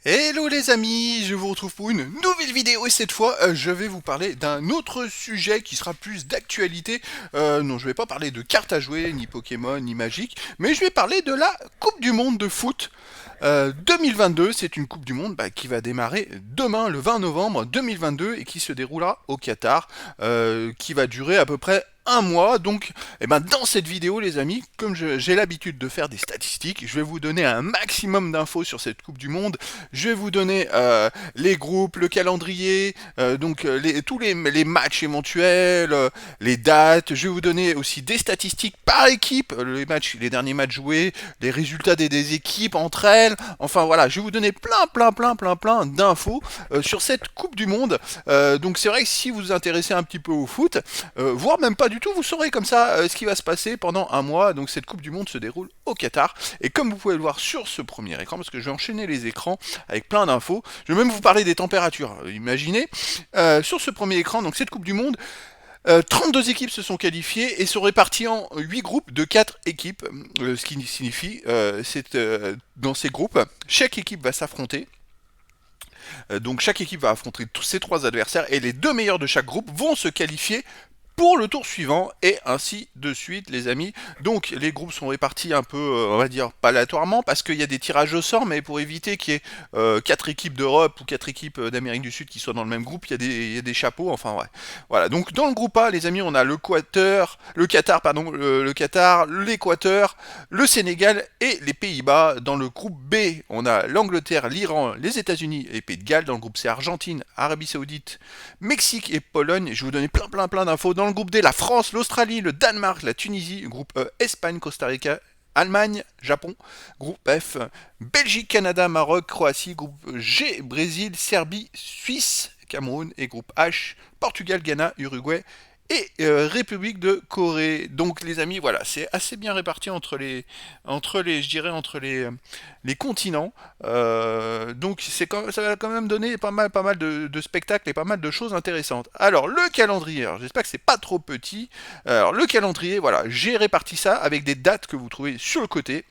Hello les amis, je vous retrouve pour une nouvelle vidéo et cette fois je vais vous parler d'un autre sujet qui sera plus d'actualité. Non, je vais pas parler de cartes à jouer, ni Pokémon, ni Magic, mais je vais parler de la Coupe du Monde de foot 2022. C'est une Coupe du Monde qui va démarrer demain, le 20 novembre 2022, et qui se déroulera au Qatar, qui va durer à peu près un mois. Donc, dans cette vidéo, les amis, comme j'ai l'habitude de faire des statistiques, je vais vous donner un maximum d'infos sur cette Coupe du Monde. Je vais vous donner les groupes, le calendrier, tous les matchs éventuels, les dates. Je vais vous donner aussi des statistiques par équipe, les derniers matchs joués, les résultats des équipes entre elles. Enfin voilà, je vais vous donner plein d'infos sur cette Coupe du Monde. Donc c'est vrai que si vous vous intéressez un petit peu au foot, voire même pas du tout, vous saurez comme ça ce qui va se passer pendant un mois. Donc cette Coupe du Monde se déroule au Qatar. Et comme vous pouvez le voir sur ce premier écran, parce que je vais enchaîner les écrans avec plein d'infos, je vais même vous parler des températures. Imaginez, sur ce premier écran, donc cette Coupe du Monde, 32 équipes se sont qualifiées et sont réparties en 8 groupes de 4 équipes, ce qui signifie, dans ces groupes, chaque équipe va s'affronter. Donc chaque équipe va affronter tous ses 3 adversaires et les 2 meilleurs de chaque groupe vont se qualifier pour le tour suivant, et ainsi de suite, les amis. Donc les groupes sont répartis un peu, on va dire, pas aléatoirement, parce qu'il y a des tirages au sort, mais pour éviter qu'il y ait 4 équipes d'Europe ou 4 équipes d'Amérique du Sud qui soient dans le même groupe, il y a des chapeaux, enfin ouais. Voilà, donc dans le groupe A, les amis, on a le Qatar, pardon, le Qatar, l'Équateur, le Sénégal et les Pays-Bas. Dans le groupe B, on a l'Angleterre, l'Iran, les États-Unis et les Pays de Galles. Dans le groupe C, Argentine, Arabie Saoudite, Mexique et Pologne. Je vais vous donner plein d'infos. Dans le groupe D, la France, l'Australie, le Danemark, la Tunisie. Groupe E, Espagne, Costa Rica, Allemagne, Japon. Groupe F, Belgique, Canada, Maroc, Croatie. Groupe G, Brésil, Serbie, Suisse, Cameroun. Et groupe H, Portugal, Ghana, Uruguay et République de Corée. Donc les amis, voilà, c'est assez bien réparti je dirais les continents. Donc ça va quand même donner pas mal de spectacles et pas mal de choses intéressantes. Alors le calendrier, alors, j'espère que c'est pas trop petit. Alors le calendrier, voilà, j'ai réparti ça avec des dates que vous trouvez sur le côté,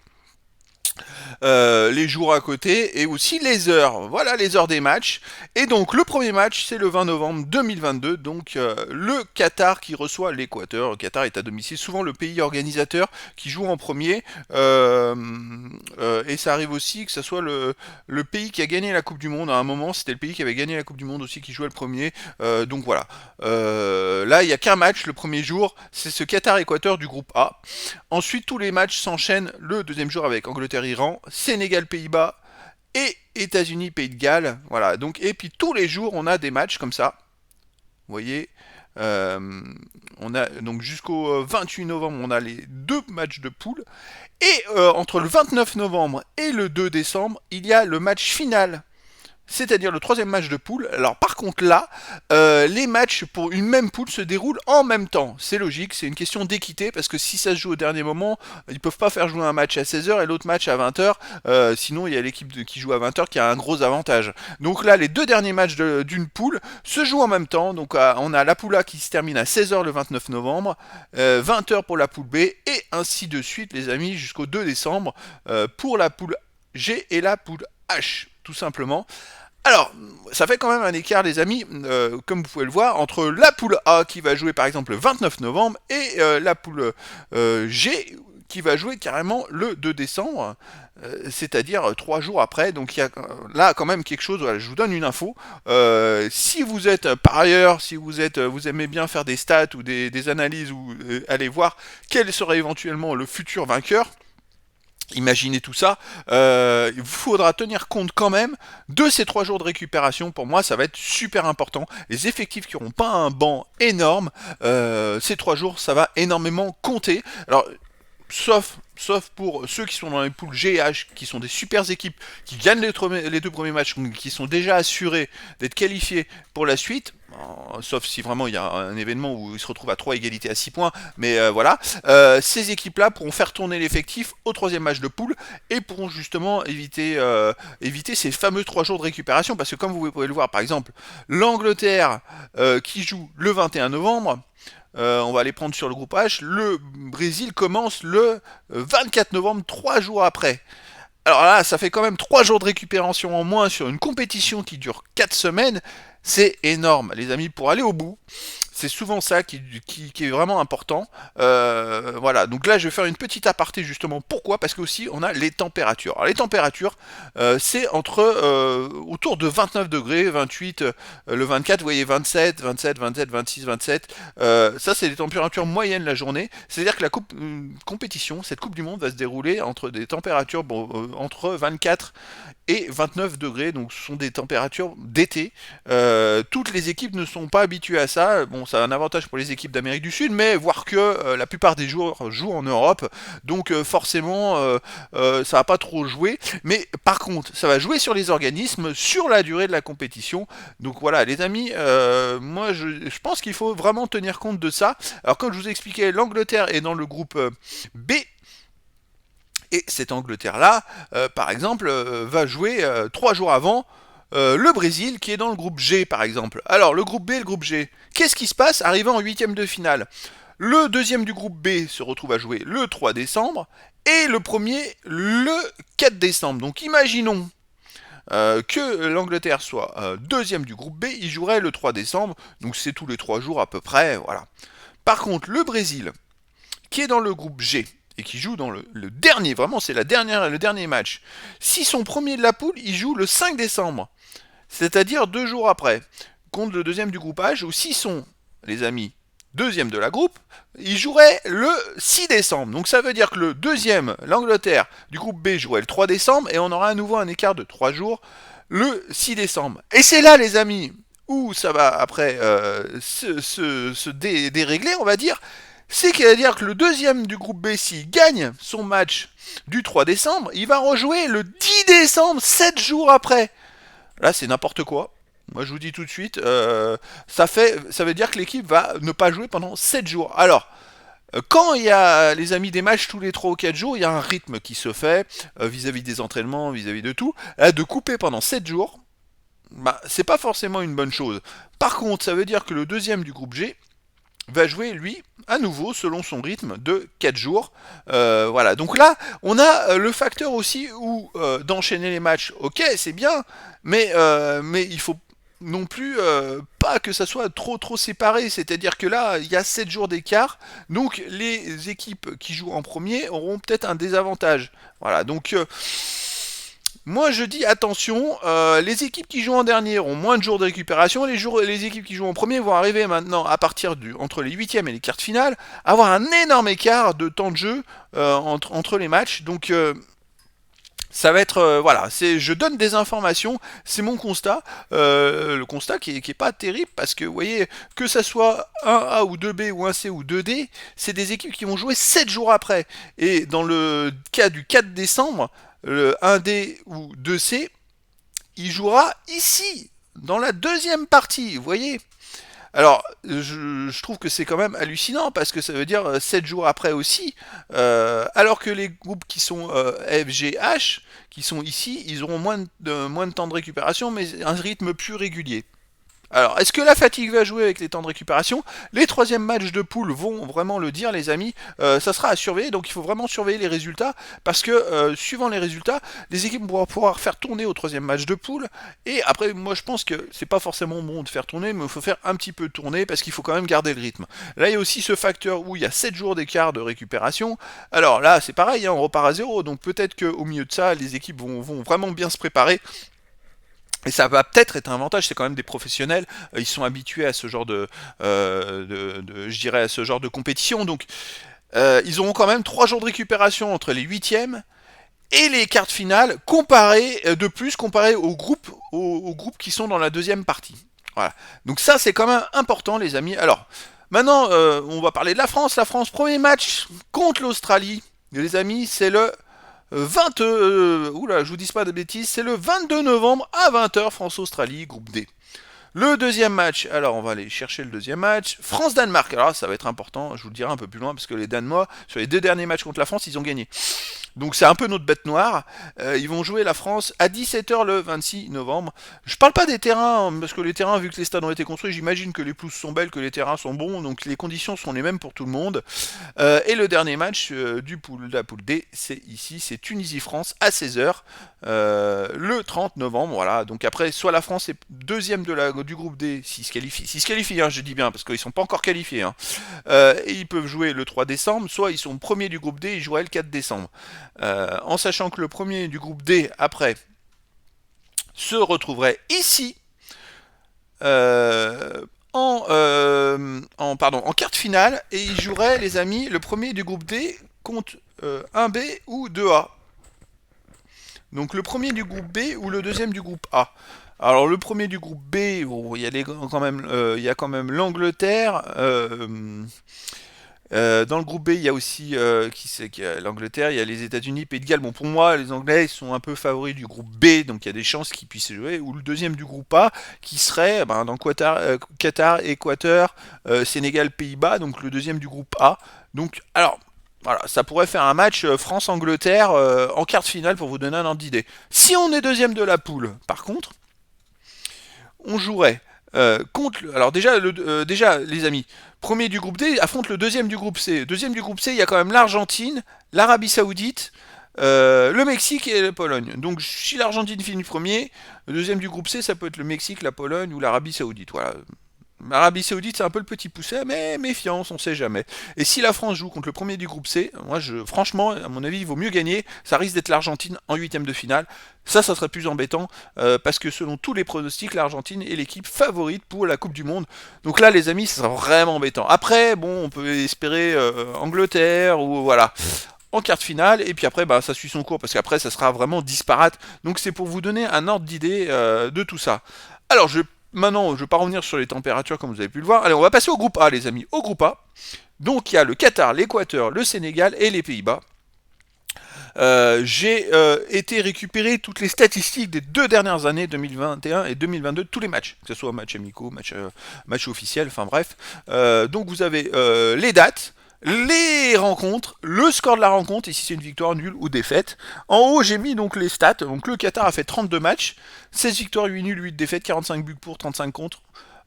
les jours à côté et aussi les heures. Voilà les heures des matchs. Et donc le premier match c'est le 20 novembre 2022. Donc le Qatar qui reçoit l'Équateur. Le Qatar est à domicile, souvent le pays organisateur qui joue en premier. Et ça arrive aussi que ce soit le pays qui a gagné la Coupe du Monde. À un moment c'était le pays qui avait gagné la Coupe du Monde aussi qui jouait le premier. Donc voilà. Là il n'y a qu'un match le premier jour. C'est ce Qatar-Équateur du groupe A. Ensuite, tous les matchs s'enchaînent le deuxième jour avec Angleterre-Iran, Sénégal-Pays-Bas et États-Unis-Pays de Galles. Voilà. Donc, et puis tous les jours, on a des matchs comme ça. Vous voyez, on a donc jusqu'au 28 novembre, on a les 2 matchs de poule. Et entre le 29 novembre et le 2 décembre, il y a le match final, c'est-à-dire le troisième match de poule. Alors par contre là, les matchs pour une même poule se déroulent en même temps. C'est logique, c'est une question d'équité, parce que si ça se joue au dernier moment, ils peuvent pas faire jouer un match à 16 heures et l'autre match à 20 heures. Sinon il y a qui joue à 20 heures qui a un gros avantage. Donc là, les 2 derniers matchs d'une poule se jouent en même temps. Donc on a la poule A qui se termine à 16 heures le 29 novembre, 20 heures pour la poule B, et ainsi de suite les amis jusqu'au 2 décembre pour la poule G et la poule H, tout simplement. Alors, ça fait quand même un écart, les amis, comme vous pouvez le voir, entre la poule A qui va jouer par exemple le 29 novembre et la poule G qui va jouer carrément le 2 décembre, c'est-à-dire 3 jours après. Donc il y a là quand même quelque chose. Voilà, je vous donne une info. Si vous êtes par ailleurs, si vous aimez bien faire des stats ou des analyses ou aller voir quel serait éventuellement le futur vainqueur. Imaginez tout ça, il faudra tenir compte quand même de ces 3 jours de récupération. Pour moi, ça va être super important. Les effectifs qui n'auront pas un banc énorme, ces 3 jours, ça va énormément compter. Alors, sauf pour ceux qui sont dans les poules G et H, qui sont des super équipes, qui gagnent les 2 premiers matchs, qui sont déjà assurés d'être qualifiés pour la suite. Sauf si vraiment il y a un événement où ils se retrouvent à 3 égalités à 6 points, mais voilà, ces équipes-là pourront faire tourner l'effectif au troisième match de poule et pourront justement éviter ces fameux 3 jours de récupération, parce que comme vous pouvez le voir, par exemple, l'Angleterre qui joue le 21 novembre, on va les prendre sur le groupe H. Le Brésil commence le 24 novembre, 3 jours après. Alors là, ça fait quand même 3 jours de récupération en moins sur une compétition qui dure 4 semaines. C'est énorme, les amis, pour aller au bout. C'est souvent ça qui est vraiment important. Voilà, donc là je vais faire une petite aparté justement. Pourquoi? Parce que aussi on a les températures. Alors les températures, c'est entre autour de 29 degrés, 28, le 24, vous voyez 27, 27, 27, 26, 27. Ça c'est les températures moyennes la journée. C'est-à-dire que la compétition, cette Coupe du Monde va se dérouler entre des températures entre 24 et 29 degrés, donc ce sont des températures d'été. Toutes les équipes ne sont pas habituées à ça. Bon, ça a un avantage pour les équipes d'Amérique du Sud, mais voir que la plupart des joueurs jouent en Europe, donc forcément ça va pas trop jouer. Mais par contre, ça va jouer sur les organismes, sur la durée de la compétition. Donc voilà, les amis, moi je pense qu'il faut vraiment tenir compte de ça. Alors comme je vous expliquais, l'Angleterre est dans le groupe B. Et cette Angleterre-là, par exemple, va jouer 3 jours avant le Brésil qui est dans le groupe G, par exemple. Alors, le groupe B et le groupe G, qu'est-ce qui se passe arrivant en huitième de finale? Le deuxième du groupe B se retrouve à jouer le 3 décembre et le premier le 4 décembre. Donc, imaginons que l'Angleterre soit deuxième du groupe B, il jouerait le 3 décembre, donc c'est tous les 3 jours à peu près, voilà. Par contre, le Brésil, qui est dans le groupe G, et qui joue dans le dernier, vraiment c'est le dernier match. Si son premier de la poule, il joue le 5 décembre, c'est-à-dire 2 jours après, contre le deuxième du groupe H, ou s'ils sont, les amis, deuxième de la groupe, ils joueraient le 6 décembre. Donc ça veut dire que le deuxième, l'Angleterre, du groupe B jouerait le 3 décembre, et on aura à nouveau un écart de 3 jours le 6 décembre. Et c'est là, les amis, où ça va après se dérégler, on va dire. C'est-à-dire que le deuxième du groupe B, s'il gagne son match du 3 décembre, il va rejouer le 10 décembre, 7 jours après. Là, c'est n'importe quoi. Moi, je vous dis tout de suite, ça veut dire que l'équipe va ne pas jouer pendant 7 jours. Alors, quand il y a, les amis, des matchs tous les 3 ou 4 jours, il y a un rythme qui se fait vis-à-vis des entraînements, vis-à-vis de tout. Là, de couper pendant 7 jours, bah, c'est pas forcément une bonne chose. Par contre, ça veut dire que le deuxième du groupe G va jouer, lui, à nouveau, selon son rythme, de 4 jours. Voilà, donc là, on a le facteur aussi où d'enchaîner les matchs, ok, c'est bien, mais il faut non plus pas que ça soit trop séparé, c'est-à-dire que là, il y a 7 jours d'écart, donc les équipes qui jouent en premier auront peut-être un désavantage. Voilà, donc moi je dis attention, les équipes qui jouent en dernier ont moins de jours de récupération, les équipes qui jouent en premier vont arriver maintenant à partir entre les huitièmes et les quarts de finale, avoir un énorme écart de temps de jeu entre les matchs, donc ça va être voilà, je donne des informations, c'est mon constat, le constat qui est pas terrible parce que vous voyez que ça soit un A ou 2B ou un C ou 2D, c'est des équipes qui vont jouer 7 jours après. Et dans le cas du 4 décembre, le 1D ou 2C, il jouera ici dans la deuxième partie, vous voyez. Alors, je trouve que c'est quand même hallucinant parce que ça veut dire 7 jours après aussi, alors que les groupes qui sont F, G, H, qui sont ici, ils auront moins de temps de récupération, mais un rythme plus régulier. Alors, est-ce que la fatigue va jouer avec les temps de récupération? Les troisièmes matchs de poule vont vraiment le dire, les amis. Ça sera à surveiller, donc il faut vraiment surveiller les résultats, parce que suivant les résultats, les équipes vont pouvoir faire tourner au troisième match de poule. Et après, moi je pense que c'est pas forcément bon de faire tourner, mais il faut faire un petit peu tourner, parce qu'il faut quand même garder le rythme. Là, il y a aussi ce facteur où il y a 7 jours d'écart de récupération. Alors là, c'est pareil, hein, on repart à zéro, donc peut-être qu'au milieu de ça, les équipes vont vraiment bien se préparer. Et ça va peut-être être un avantage, c'est quand même des professionnels, ils sont habitués à ce genre je dirais à ce genre de compétition, donc ils auront quand même 3 jours de récupération entre les huitièmes et les quarts de finale, comparé aux groupes qui sont dans la deuxième partie. Voilà. Donc ça c'est quand même important, les amis. Alors maintenant, on va parler de la France. La France, premier match contre l'Australie, les amis, c'est le 20, oula, je vous dis pas de bêtises, c'est le 22 novembre à 20h, France-Australie, groupe D. Le deuxième match, alors on va aller chercher le deuxième match, France-Danemark. Alors ça va être important, je vous le dirai un peu plus loin, parce que les Danois, sur les 2 derniers matchs contre la France, ils ont gagné. Donc c'est un peu notre bête noire. Ils vont jouer la France à 17h le 26 novembre. Je parle pas des terrains, hein, parce que les terrains, vu que les stades ont été construits, j'imagine que les pelouses sont belles, que les terrains sont bons, donc les conditions sont les mêmes pour tout le monde. Et le dernier match de la poule D, c'est ici, c'est Tunisie-France à 16h, le 30 novembre. Voilà. Donc après, soit la France est deuxième du groupe D, s'ils se qualifient, hein, je dis bien, parce qu'ils sont pas encore qualifiés, hein. Et ils peuvent jouer le 3 décembre, soit ils sont premiers du groupe D, ils joueraient le 4 décembre. En sachant que le premier du groupe D, après, se retrouverait ici, euh, en quart de finale, et il jouerait, les amis, le premier du groupe D contre 1B ou 2A. Donc le premier du groupe B ou le deuxième du groupe A. Alors le premier du groupe B, oh, il y a quand même l'Angleterre. Dans le groupe B, il y a aussi l'Angleterre, il y a les États-Unis, Pays de Galles. Bon, pour moi, les Anglais ils sont un peu favoris du groupe B, donc il y a des chances qu'ils puissent jouer. Ou le deuxième du groupe A, qui serait dans Qatar, Équateur, Sénégal, Pays-Bas, donc le deuxième du groupe A. Donc, alors, voilà, ça pourrait faire un match France-Angleterre en quart de finale pour vous donner un ordre d'idée. Si on est deuxième de la poule, par contre, on jouerait contre. Alors déjà, les amis, premier du groupe D affronte le deuxième du groupe C. Deuxième du groupe C, il y a quand même l'Argentine, l'Arabie Saoudite, le Mexique et la Pologne. Donc si l'Argentine finit premier, le deuxième du groupe C, ça peut être le Mexique, la Pologne ou l'Arabie Saoudite. Voilà. L'Arabie Saoudite, c'est un peu le petit poussé, mais méfiance, on sait jamais. Et si la France joue contre le premier du groupe C, franchement, à mon avis, il vaut mieux gagner. Ça risque d'être l'Argentine en huitième de finale. Ça serait plus embêtant, parce que selon tous les pronostics, l'Argentine est l'équipe favorite pour la Coupe du Monde. Donc là, les amis, ça sera vraiment embêtant. Après, bon, on peut espérer Angleterre, ou voilà, en quart de finale, et puis après, ça suit son cours, parce qu'après, ça sera vraiment disparate. Donc c'est pour vous donner un ordre d'idée de tout ça. Alors, maintenant, je ne vais pas revenir sur les températures comme vous avez pu le voir. Allez, on va passer au groupe A, les amis. Au groupe A, donc il y a le Qatar, l'Équateur, le Sénégal et les Pays-Bas. J'ai été récupérer toutes les statistiques des 2 dernières années, 2021 et 2022, de tous les matchs, que ce soit match amicaux, match officiel, enfin bref. Donc vous avez les dates, les rencontres, le score de la rencontre, et si c'est une victoire nulle ou défaite. En haut, j'ai mis donc les stats. Donc le Qatar a fait 32 matchs, 16 victoires, 8 nuls, 8 défaites, 45 buts pour, 35 contre.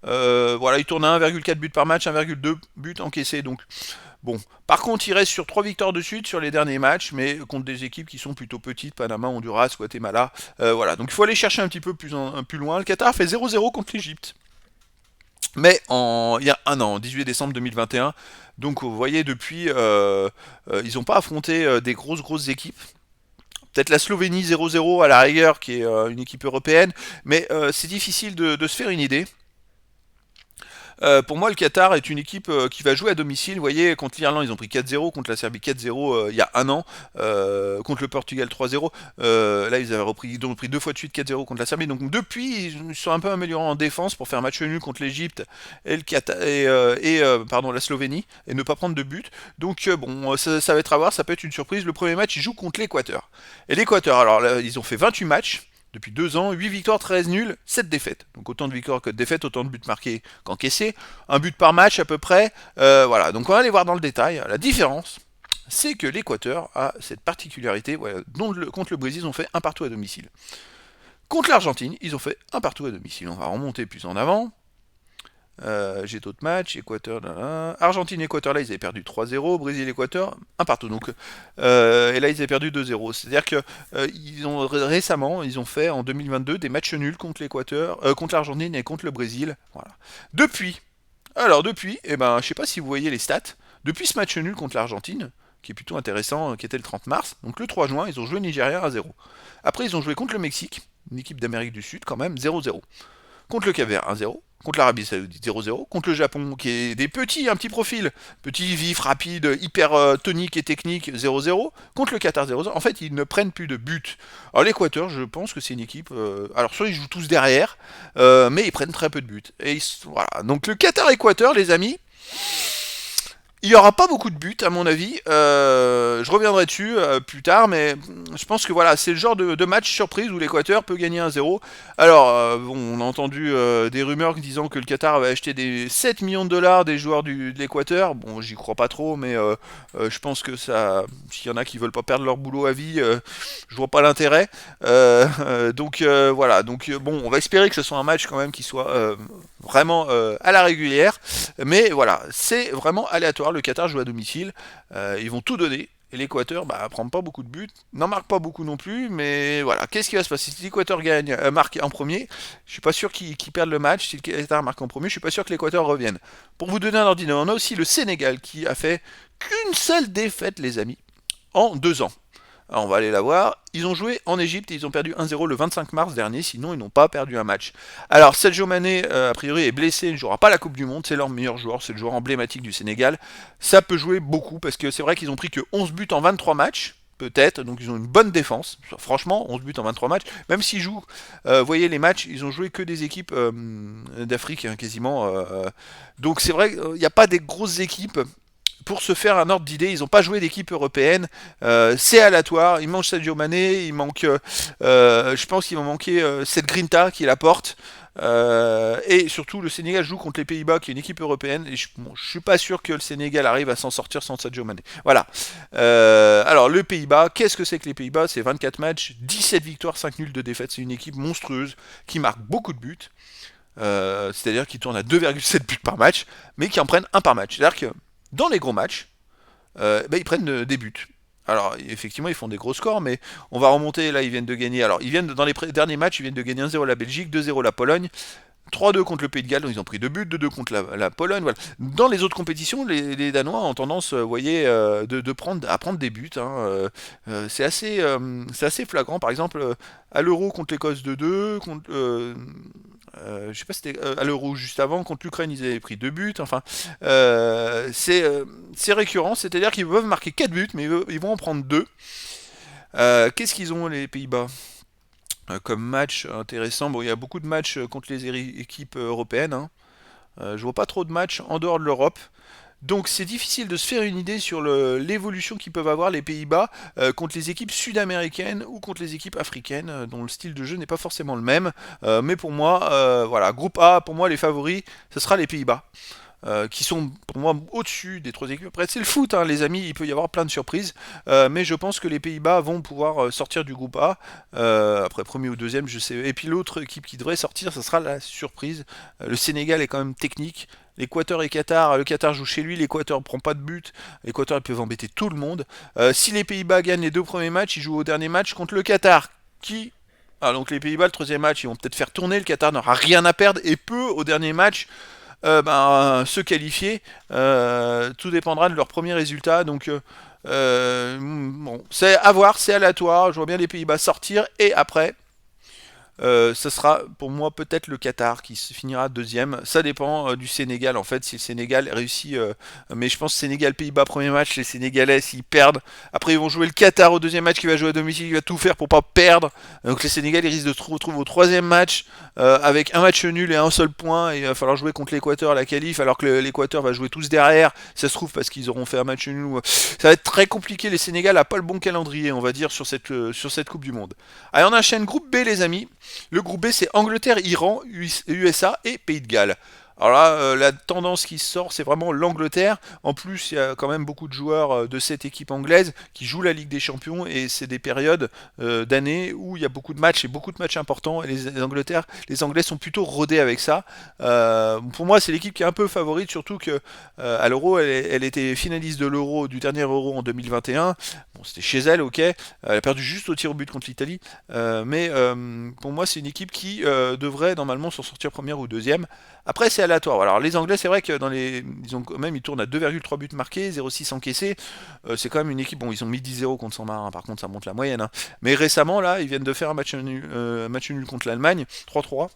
Voilà, il tourne à 1,4 buts par match, 1,2 buts encaissés. Donc bon, par contre, il reste sur 3 victoires de suite sur les derniers matchs, mais contre des équipes qui sont plutôt petites, Panama, Honduras, Guatemala. Voilà, donc il faut aller chercher un petit peu plus loin. Le Qatar a fait 0-0 contre l'Égypte. Mais il y a un an, 18 décembre 2021, donc vous voyez, depuis, ils n'ont pas affronté des grosses équipes. Peut-être la Slovénie 0-0 à la rigueur, qui est une équipe européenne, mais c'est difficile de se faire une idée. Pour moi, le Qatar est une équipe qui va jouer à domicile. Vous voyez, contre l'Irlande, ils ont pris 4-0, contre la Serbie 4-0 il y a un an, contre le Portugal 3-0. Là, ils ont repris 2 fois de suite 4-0 contre la Serbie. Donc depuis, ils sont un peu améliorés en défense pour faire match nul contre l'Égypte et le Qatar pardon, la Slovénie, et ne pas prendre de but. Donc bon, ça va être à voir, ça peut être une surprise. Le premier match, ils jouent contre l'Équateur. Et l'Équateur, alors là, ils ont fait 28 matchs depuis 2 ans, 8 victoires, 13 nuls, 7 défaites. Donc autant de victoires que de défaites, autant de buts marqués qu'encaissés. Un but par match à peu près. Voilà, donc on va aller voir dans le détail. La différence, c'est que l'Équateur a cette particularité, voilà, contre le Brésil, ils ont fait un partout à domicile. Contre l'Argentine, ils ont fait un partout à domicile. On va remonter plus en avant. J'ai d'autres matchs, Équateur, Argentine-Équateur, là ils avaient perdu 3-0, Brésil-Équateur, un partout. Donc, et là ils avaient perdu 2-0. C'est-à-dire que récemment, ils ont fait en 2022 des matchs nuls contre l'Équateur, contre l'Argentine et contre le Brésil. Voilà. Depuis, je sais pas si vous voyez les stats, depuis ce match nul contre l'Argentine, qui est plutôt intéressant, qui était le 30 mars, donc le 3 juin, ils ont joué Nigeria à 0. Après, ils ont joué contre le Mexique, une équipe d'Amérique du Sud quand même, 0-0. Contre le Cap-Vert 1-0, contre l'Arabie Saoudite 0-0, contre le Japon qui est un petits profils, petits, vifs, rapides, hyper toniques et techniques 0-0, contre le Qatar 0-0. En fait, ils ne prennent plus de buts. Alors l'Équateur, je pense que c'est une équipe. Alors soit ils jouent tous derrière, mais ils prennent très peu de buts. Et voilà. Donc le Qatar-Équateur, les amis. Il n'y aura pas beaucoup de buts à mon avis. Je reviendrai dessus plus tard, mais je pense que voilà, c'est le genre de match surprise où l'Équateur peut gagner 1-0. Alors, bon, on a entendu des rumeurs disant que le Qatar avait acheté des 7 millions de dollars des joueurs de l'Équateur. Bon, j'y crois pas trop, mais je pense que ça, s'il y en a qui veulent pas perdre leur boulot à vie, je vois pas l'intérêt. Voilà, donc bon, on va espérer que ce soit un match quand même qui soit vraiment à la régulière. Mais voilà, c'est vraiment aléatoire. Le Qatar joue à domicile. Ils vont tout donner. Et l'Équateur prend pas beaucoup de buts, n'en marque pas beaucoup non plus, mais voilà, qu'est-ce qui va se passer si l'Équateur gagne, marque en premier? Je suis pas sûr qu'ils perdent le match. Si le Qatar marque en premier, je suis pas sûr que l'Équateur revienne. Pour vous donner un ordinateur, on a aussi le Sénégal qui a fait qu'une seule défaite, les amis, en 2 ans. Alors on va aller la voir. Ils ont joué en Égypte et ils ont perdu 1-0 le 25 mars dernier, sinon ils n'ont pas perdu un match. Alors Sadio Mané, a priori, est blessé, il ne jouera pas la Coupe du Monde, c'est leur meilleur joueur, c'est le joueur emblématique du Sénégal. Ça peut jouer beaucoup, parce que c'est vrai qu'ils ont pris que 11 buts en 23 matchs, peut-être, donc ils ont une bonne défense. Franchement, 11 buts en 23 matchs, même s'ils jouent, vous voyez les matchs, ils ont joué que des équipes d'Afrique, hein, quasiment. Donc c'est vrai qu'il n'y a pas des grosses équipes pour se faire un ordre d'idée, ils n'ont pas joué d'équipe européenne. C'est aléatoire. Il manque Sadio Mané, il manque, je pense qu'il va manquer cette Grinta qui la porte. Et surtout, le Sénégal joue contre les Pays-Bas, qui est une équipe européenne. Et je suis pas sûr que le Sénégal arrive à s'en sortir sans Sadio Mané. Voilà. Alors, le Pays-Bas, qu'est-ce que c'est que les Pays-Bas? C'est 24 matchs, 17 victoires, 5 nuls de défaites. C'est une équipe monstrueuse qui marque beaucoup de buts. C'est-à-dire qu'ils tournent à 2,7 buts par match, mais qui en prennent un par match. C'est-à-dire que dans les gros matchs, ils prennent des buts. Alors, effectivement, ils font des gros scores, mais on va remonter. Là, ils viennent de gagner. Alors, dans les derniers matchs, ils viennent de gagner 1-0 la Belgique, 2-0 la Pologne, 3-2 contre le Pays de Galles, donc ils ont pris 2 buts, 2-2 contre la Pologne. Voilà. Dans les autres compétitions, les Danois ont tendance, vous voyez, à prendre des buts, hein. C'est assez flagrant. Par exemple, à l'Euro contre l'Écosse 2-2, je sais pas si c'était à l'Euro juste avant, contre l'Ukraine, ils avaient pris 2 buts. Enfin, c'est récurrent, c'est-à-dire qu'ils peuvent marquer 4 buts, mais ils vont en prendre 2. Qu'est-ce qu'ils ont, les Pays-Bas, comme match intéressant? Bon, il y a beaucoup de matchs contre les équipes européennes, hein. Je vois pas trop de matchs en dehors de l'Europe. Donc c'est difficile de se faire une idée sur l'évolution qu'ils peuvent avoir les Pays-Bas contre les équipes sud-américaines ou contre les équipes africaines, dont le style de jeu n'est pas forcément le même. Mais pour moi, voilà, groupe A, pour moi les favoris, ce sera les Pays-Bas. Qui sont pour moi au-dessus des 3 équipes. Après, c'est le foot, hein, les amis, il peut y avoir plein de surprises, mais je pense que les Pays-Bas vont pouvoir sortir du groupe A. Après, premier ou deuxième, je sais. Et puis l'autre équipe qui devrait sortir, ce sera la surprise. Le Sénégal est quand même technique. L'Équateur et Qatar, le Qatar joue chez lui, l'Équateur ne prend pas de but, l'Équateur ils peuvent embêter tout le monde. Si les Pays-Bas gagnent les 2 premiers matchs, ils jouent au dernier match contre le Qatar, qui... Ah, donc les Pays-Bas, le troisième match, ils vont peut-être faire tourner, le Qatar n'aura rien à perdre et peut au dernier match se qualifier. Tout dépendra de leur premier résultat. Donc, bon, c'est à voir, c'est aléatoire. Je vois bien les Pays-Bas sortir et après, ce sera pour moi peut-être le Qatar qui se finira deuxième. Ça dépend du Sénégal en fait, si le Sénégal réussit. Mais je pense Sénégal-Pays-Bas premier match, les Sénégalais s'ils perdent, après ils vont jouer le Qatar au deuxième match qui va jouer à domicile, qui va tout faire pour pas perdre. Donc les Sénégalais ils risquent de se retrouver au troisième match avec un match nul et un seul point. Et il va falloir jouer contre l'Équateur à la qualif, alors que l'Équateur va jouer tous derrière. Ça se trouve parce qu'ils auront fait un match nul. Ça va être très compliqué. Les Sénégal n'a pas le bon calendrier, on va dire, sur cette Coupe du Monde. Allez, on enchaîne groupe B, les amis. Le groupe B, c'est Angleterre, Iran, USA et Pays de Galles. Alors là, la tendance qui sort, c'est vraiment l'Angleterre. En plus, il y a quand même beaucoup de joueurs de cette équipe anglaise qui jouent la Ligue des Champions et c'est des périodes d'années où il y a beaucoup de matchs et beaucoup de matchs importants. Et les Anglais sont plutôt rodés avec ça. Pour moi, c'est l'équipe qui est un peu favorite, surtout que à l'Euro, elle était finaliste de l'Euro, du dernier Euro en 2021. Bon, c'était chez elle, ok. Elle a perdu juste au tir au but contre l'Italie. Mais pour moi, c'est une équipe qui devrait normalement s'en sortir première ou deuxième. Après, c'est aléatoire. Alors, les Anglais, c'est vrai que ils tournent à 2,3 buts marqués, 0,6 encaissés. C'est quand même une équipe. Bon, ils ont mis 10-0 contre San Marin. Par contre, ça monte la moyenne, hein. Mais récemment, là, ils viennent de faire un match nul contre l'Allemagne, 3-3.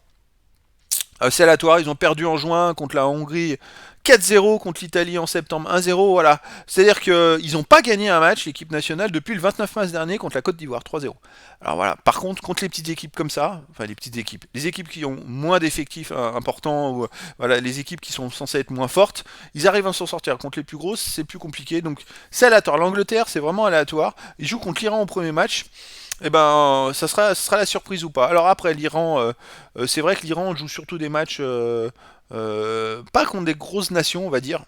C'est aléatoire, ils ont perdu en juin contre la Hongrie 4-0, contre l'Italie en septembre 1-0, voilà. C'est-à-dire qu'ils n'ont pas gagné un match, l'équipe nationale, depuis le 29 mars dernier contre la Côte d'Ivoire, 3-0. Alors voilà, par contre, contre les petites équipes comme ça, enfin les petites équipes, les équipes qui ont moins d'effectifs importants, ou voilà, les équipes qui sont censées être moins fortes, ils arrivent à s'en sortir. Contre les plus grosses, c'est plus compliqué, donc c'est aléatoire. L'Angleterre, c'est vraiment aléatoire. Ils jouent contre l'Iran au premier match. Eh ben, ça sera la surprise ou pas. Alors après, l'Iran, c'est vrai que l'Iran joue surtout des matchs pas contre des grosses nations, on va dire.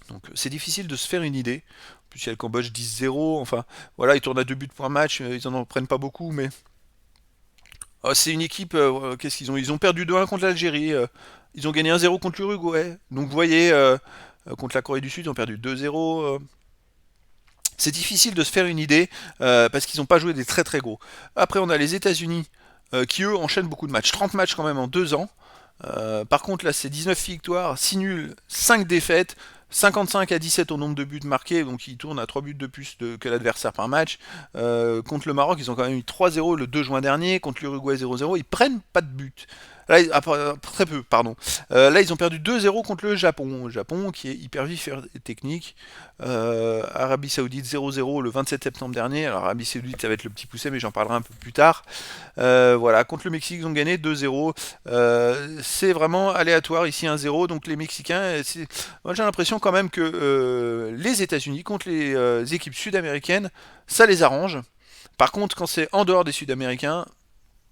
Donc c'est difficile de se faire une idée. En plus, il y a le Cambodge 10-0. Enfin, voilà, ils tournent à 2 buts par match. Ils en prennent pas beaucoup, mais c'est une équipe. Qu'est-ce qu'ils ont? Ils ont perdu 2-1 contre l'Algérie. Ils ont gagné 1-0 contre l'Uruguay. Donc vous voyez, contre la Corée du Sud, ils ont perdu 2-0. C'est difficile de se faire une idée parce qu'ils n'ont pas joué des très très gros. Après, on a les États-Unis qui eux enchaînent beaucoup de matchs. 30 matchs quand même en 2 ans. Par contre, là, c'est 19 victoires, 6 nuls, 5 défaites, 55 à 17 au nombre de buts marqués, donc ils tournent à 3 buts de plus que l'adversaire par match. Contre le Maroc, ils ont quand même eu 3-0 le 2 juin dernier, contre l'Uruguay 0-0, ils prennent pas de but. Là, très peu, pardon. Là, ils ont perdu 2-0 contre le Japon. Le Japon qui est hyper vif et technique. Arabie Saoudite 0-0 le 27 septembre dernier. Alors, Arabie Saoudite, ça va être le petit poussé, mais j'en parlerai un peu plus tard. Voilà, contre le Mexique, ils ont gagné 2-0. C'est vraiment aléatoire ici 1-0. Donc les Mexicains, moi j'ai l'impression quand même que les États-Unis contre les équipes sud-américaines, ça les arrange. Par contre, quand c'est en dehors des Sud-Américains,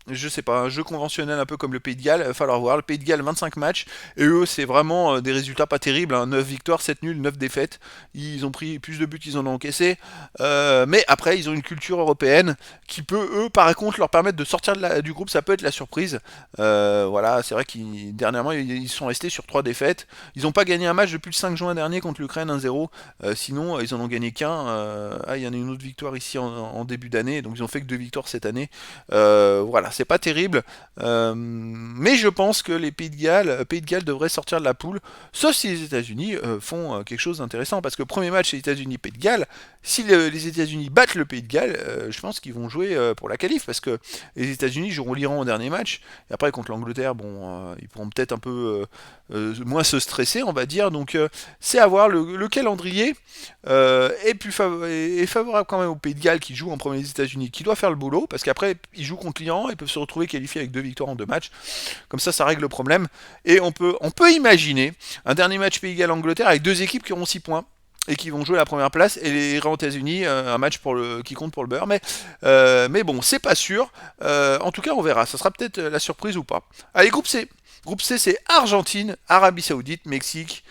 je sais pas, un jeu conventionnel un peu comme le Pays de Galles, il va falloir voir. Le Pays de Galles, 25 matchs, et eux, c'est vraiment des résultats pas terribles, hein. 9 victoires, 7 nuls, 9 défaites. Ils ont pris plus de buts qu'ils en ont encaissé. Mais après, ils ont une culture européenne qui peut, eux, par contre, leur permettre de sortir du groupe. Ça peut être la surprise. Voilà, c'est vrai qu'ils dernièrement, ils sont restés sur 3 défaites. Ils n'ont pas gagné un match depuis le 5 juin dernier contre l'Ukraine 1-0. Sinon, ils en ont gagné qu'un. Il y en a une autre victoire ici en début d'année, donc ils ont fait que 2 victoires cette année. Voilà, c'est pas terrible. Mais je pense que les Pays de Galles devraient sortir de la poule, sauf si les États-Unis font quelque chose d'intéressant. Parce que le premier match, c'est États-Unis-Pays de Galles. Si les États-Unis battent le Pays de Galles, je pense qu'ils vont jouer pour la qualif. Parce que les États-Unis joueront l'Iran au dernier match. Et après, contre l'Angleterre, bon, ils pourront peut-être un peu moins se stresser, on va dire. Donc, c'est à voir. Le calendrier est favorable quand même au Pays de Galles qui joue en premier des États-Unis, qui doit faire le boulot. Parce qu'après, ils jouent contre l'Iran, ils peuvent se retrouver qualifiés avec 2 victoires en 2 matchs. Comme ça règle le problème. Et on peut imaginer un dernier match Pays de Galles-Angleterre avec 2 équipes qui auront 6 points et qui vont jouer la première place et les États-Unis un match qui compte pour le beurre, mais bon, c'est pas sûr. En tout cas, on verra, ça sera peut-être la surprise ou pas. Allez, groupe C, c'est Argentine, Arabie Saoudite, Mexique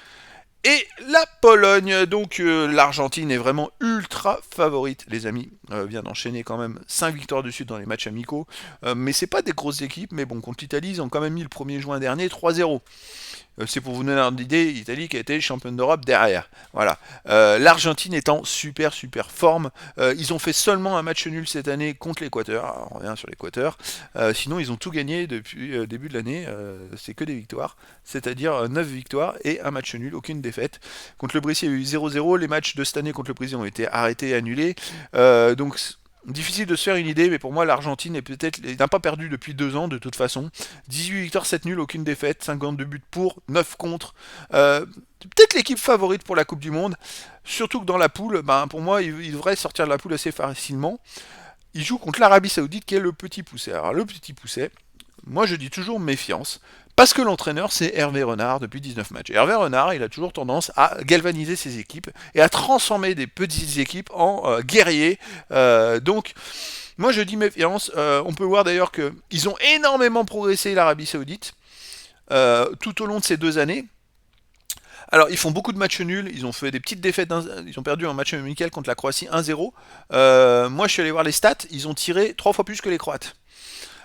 et la Pologne. Donc l'Argentine est vraiment ultra favorite, les amis. Vient d'enchaîner quand même 5 victoires de suite dans les matchs amicaux. Mais c'est pas des grosses équipes, mais bon, contre l'Italie, ils ont quand même mis le 1er juin dernier 3-0. C'est pour vous donner une idée, l'Italie qui a été championne d'Europe derrière. Voilà. L'Argentine est en super super forme. Ils ont fait seulement un match nul cette année contre l'Équateur. On revient sur l'Équateur. Sinon, ils ont tout gagné depuis le début de l'année. C'est que des victoires. C'est-à-dire 9 victoires et un match nul, aucune défaite. Contre le Brésil, il y a eu 0-0. Les matchs de cette année contre le Brésil ont été arrêtés et annulés. Donc difficile de se faire une idée, mais pour moi, l'Argentine est peut-être. Il n'a pas perdu depuis 2 ans, de toute façon. 18 victoires, 7 nuls, aucune défaite, 52 buts pour, 9 contre. Peut-être l'équipe favorite pour la Coupe du Monde. Surtout que dans la poule, ben, pour moi, il devrait sortir de la poule assez facilement. Il joue contre l'Arabie Saoudite, qui est le petit poussé. Alors, le petit poussé, moi, je dis toujours méfiance. Parce que l'entraîneur, c'est Hervé Renard depuis 19 matchs. Et Hervé Renard, il a toujours tendance à galvaniser ses équipes et à transformer des petites équipes en guerriers. Donc, moi, je dis méfiance. On peut voir d'ailleurs qu'ils ont énormément progressé, l'Arabie Saoudite, tout au long de ces 2 années. Alors, ils font beaucoup de matchs nuls. Ils ont fait des petites défaites. Ils ont perdu un match amical contre la Croatie 1-0. Moi, je suis allé voir les stats. Ils ont tiré 3 fois plus que les Croates.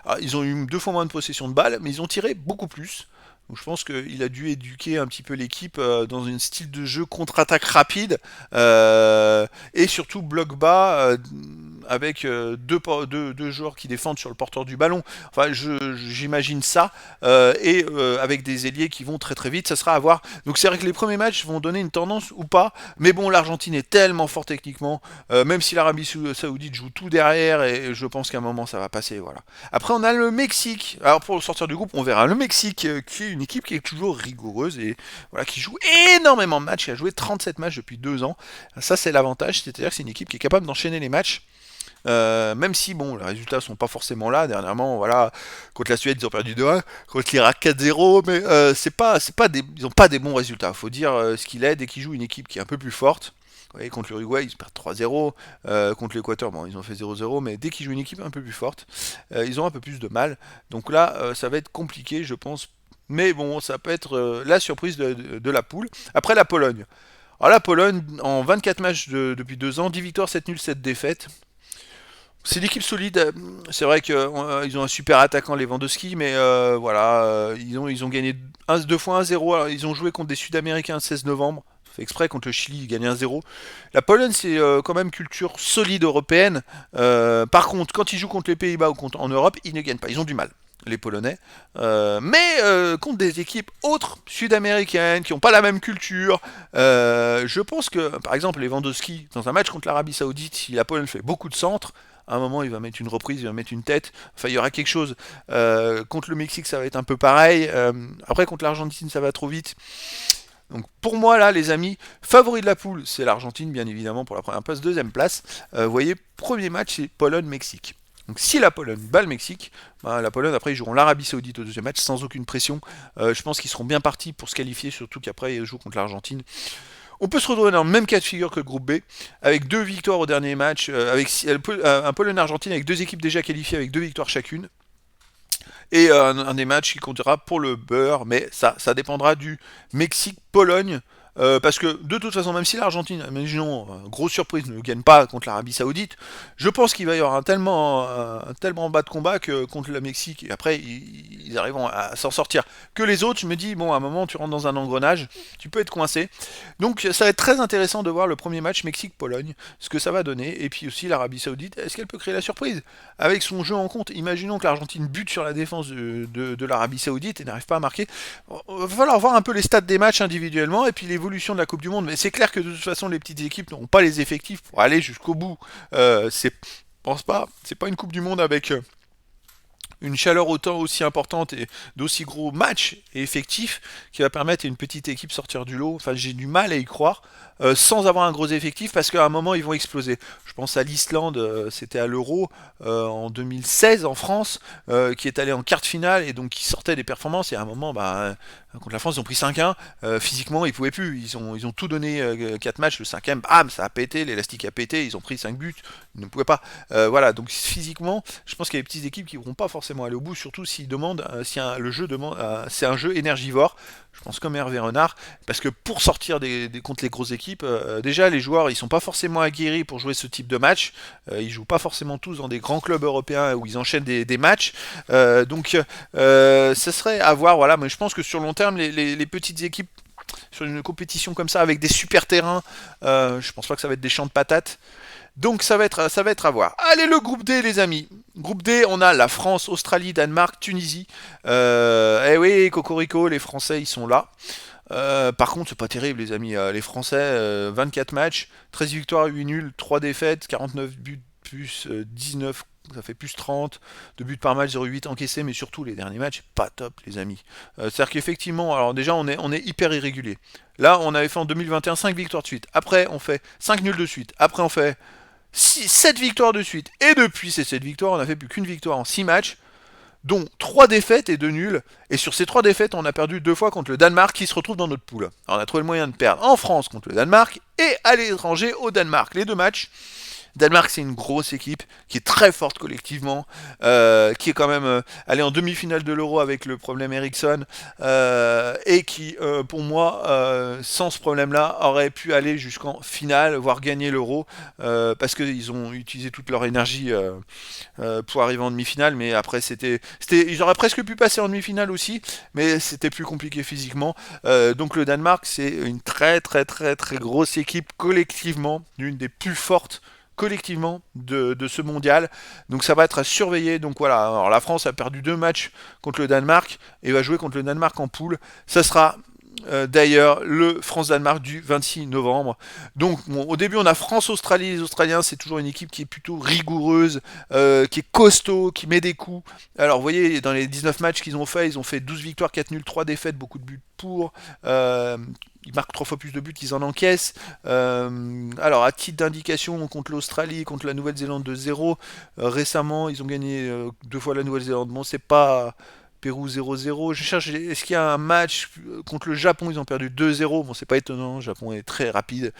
Alors, ils ont eu 2 fois moins de possession de balles, mais ils ont tiré beaucoup plus. Donc je pense qu'il a dû éduquer un petit peu l'équipe dans un style de jeu contre-attaque rapide et surtout bloc bas avec deux joueurs qui défendent sur le porteur du ballon. Enfin, j'imagine ça. Et avec des ailiers qui vont très très vite, ça sera à voir. Donc c'est vrai que les premiers matchs vont donner une tendance ou pas. Mais bon, l'Argentine est tellement fort techniquement, même si l'Arabie Saoudite joue tout derrière, et je pense qu'à un moment ça va passer. Voilà. Après, on a le Mexique. Alors pour sortir du groupe, on verra le Mexique, qui est une équipe qui est toujours rigoureuse et voilà, qui joue énormément de matchs, qui a joué 37 matchs depuis 2 ans. Ça, c'est l'avantage, c'est-à-dire que c'est une équipe qui est capable d'enchaîner les matchs. Même si bon, les résultats sont pas forcément là. Dernièrement, voilà, contre la Suède ils ont perdu 2-1, contre l'Irak 4-0, mais ils ont pas des bons résultats. Faut dire ce qu'il est dès qu'ils jouent une équipe qui est un peu plus forte. Vous voyez, contre l'Uruguay, ils perdent 3-0. Contre l'Équateur, bon, ils ont fait 0-0, mais dès qu'ils jouent une équipe un peu plus forte, ils ont un peu plus de mal. Donc là, ça va être compliqué, je pense. Mais bon, ça peut être la surprise de la poule. Après la Pologne. Alors la Pologne, en 24 matchs depuis 2 ans, 10 victoires, 7 nuls, 7 défaites. C'est une équipe solide. C'est vrai qu'ils ont un super attaquant Lewandowski, mais voilà, ils ont gagné 2 fois 1-0. Alors, ils ont joué contre des Sud-Américains le 16 novembre. Fait exprès contre le Chili, ils gagnaient 1-0. La Pologne, c'est quand même culture solide européenne. Par contre, quand ils jouent contre les Pays-Bas ou en Europe, ils ne gagnent pas. Ils ont du mal, les Polonais. Mais contre des équipes autres, sud-américaines, qui n'ont pas la même culture, je pense que, par exemple, Lewandowski, dans un match contre l'Arabie Saoudite, si la Pologne fait beaucoup de centres, à un moment, il va mettre une reprise, il va mettre une tête. Enfin, il y aura quelque chose. Contre le Mexique, ça va être un peu pareil. Après, contre l'Argentine, ça va trop vite. Donc, pour moi, là, les amis, favori de la poule, c'est l'Argentine, bien évidemment, pour la première place. Deuxième place, vous voyez, premier match, c'est Pologne-Mexique. Donc, si la Pologne bat le Mexique, bah, la Pologne, après, ils joueront l'Arabie Saoudite au deuxième match sans aucune pression. Je pense qu'ils seront bien partis pour se qualifier, surtout qu'après, ils jouent contre l'Argentine. On peut se retrouver dans le même cas de figure que le groupe B, avec 2 victoires au dernier match, avec un Pologne-Argentine avec 2 équipes déjà qualifiées avec 2 victoires chacune. Et un des matchs qui comptera pour le beurre, mais ça dépendra du Mexique-Pologne. Parce que de toute façon, même si l'Argentine, imaginons, grosse surprise, ne gagne pas contre l'Arabie Saoudite, je pense qu'il va y avoir un tellement bas de combat que contre le Mexique, et après ils arriveront à s'en sortir. Que les autres, je me dis, bon, à un moment tu rentres dans un engrenage, tu peux être coincé. Donc ça va être très intéressant de voir le premier match Mexique-Pologne, ce que ça va donner, et puis aussi l'Arabie Saoudite, est-ce qu'elle peut créer la surprise avec son jeu en compte? Imaginons que l'Argentine bute sur la défense de l'Arabie Saoudite et n'arrive pas à marquer. Il va falloir voir un peu les stats des matchs individuellement et puis l'évolution de la Coupe du Monde. Mais c'est clair que de toute façon, les petites équipes n'auront pas les effectifs pour aller jusqu'au bout. Je pense pas. C'est pas une Coupe du Monde avec une chaleur autant aussi importante et d'aussi gros matchs et effectifs qui va permettre à une petite équipe de sortir du lot. Enfin, j'ai du mal à y croire sans avoir un gros effectif parce qu'à un moment ils vont exploser. Je pense à l'Islande, c'était à l'Euro en 2016 en France, qui est allé en quart de finale et donc qui sortait des performances et à un moment, bah, contre la France, ils ont pris 5-1. Physiquement, ils pouvaient plus. Ils ont tout donné 4 matchs. Le cinquième, bam, ça a pété. L'élastique a pété. Ils ont pris 5 buts. Ils ne pouvaient pas. Voilà. Donc physiquement, je pense qu'il y a des petites équipes qui ne vont pas forcément aller au bout, surtout s'ils demandent, si le jeu demande, c'est un jeu énergivore. Je pense comme Hervé Renard, parce que pour sortir contre les grosses équipes, déjà les joueurs ils sont pas forcément aguerris pour jouer ce type de match. Ils jouent pas forcément tous dans des grands clubs européens où ils enchaînent des matchs. Donc ce serait à voir. Voilà, mais je pense que sur le long terme, les petites équipes sur une compétition comme ça avec des super terrains, je pense pas que ça va être des champs de patates. Donc ça va être à voir. Allez, le groupe D, les amis. Groupe D, on a la France, Australie, Danemark, Tunisie. Eh oui, Cocorico, les Français, ils sont là. Par contre, c'est pas terrible, les amis. Les Français, 24 matchs, 13 victoires, 8 nuls, 3 défaites, 49 buts plus 19, ça fait plus 30, 2 buts par match, 0,8 encaissés, mais surtout les derniers matchs, pas top, les amis. C'est-à-dire qu'effectivement, alors déjà, on est hyper irrégulier. Là, on avait fait en 2021 5 victoires de suite. Après, on fait 5 nuls de suite. Après, on fait 7 victoires de suite. Et depuis ces 7 victoires, on n'a fait plus qu'une victoire en 6 matchs, dont 3 défaites et 2 nuls. Et sur ces 3 défaites, on a perdu 2 fois contre le Danemark qui se retrouve dans notre poule. Alors on a trouvé le moyen de perdre en France contre le Danemark et à l'étranger au Danemark. Les 2 matchs. Danemark, c'est une grosse équipe qui est très forte collectivement, qui est quand même allée en demi-finale de l'Euro avec le problème Ericsson, et qui, pour moi, sans ce problème-là, aurait pu aller jusqu'en finale, voire gagner l'Euro, parce qu'ils ont utilisé toute leur énergie pour arriver en demi-finale, mais après ils auraient presque pu passer en demi-finale aussi, mais c'était plus compliqué physiquement. Donc le Danemark, c'est une très très très très grosse équipe collectivement, l'une des plus fortes collectivement de ce mondial. Donc ça va être à surveiller. Donc voilà, alors la France a perdu 2 matchs contre le Danemark et va jouer contre le Danemark en poule. Ça sera d'ailleurs le France-Danemark du 26 novembre. Donc bon, au début on a France-Australie. Les Australiens c'est toujours une équipe qui est plutôt rigoureuse, qui est costaud, qui met des coups. Alors vous voyez dans les 19 matchs qu'ils ont fait, ils ont fait 12 victoires, 4 nuls, 3 défaites, beaucoup de buts pour. Ils marquent 3 fois plus de buts qu'ils en encaissent. Alors à titre d'indication, contre l'Australie, contre la Nouvelle-Zélande de 0, récemment ils ont gagné 2 fois la Nouvelle-Zélande. Bon c'est pas... Pérou 0-0. Je cherche, est-ce qu'il y a un match contre le Japon? Ils ont perdu 2-0. Bon, c'est pas étonnant. Le Japon est très rapide.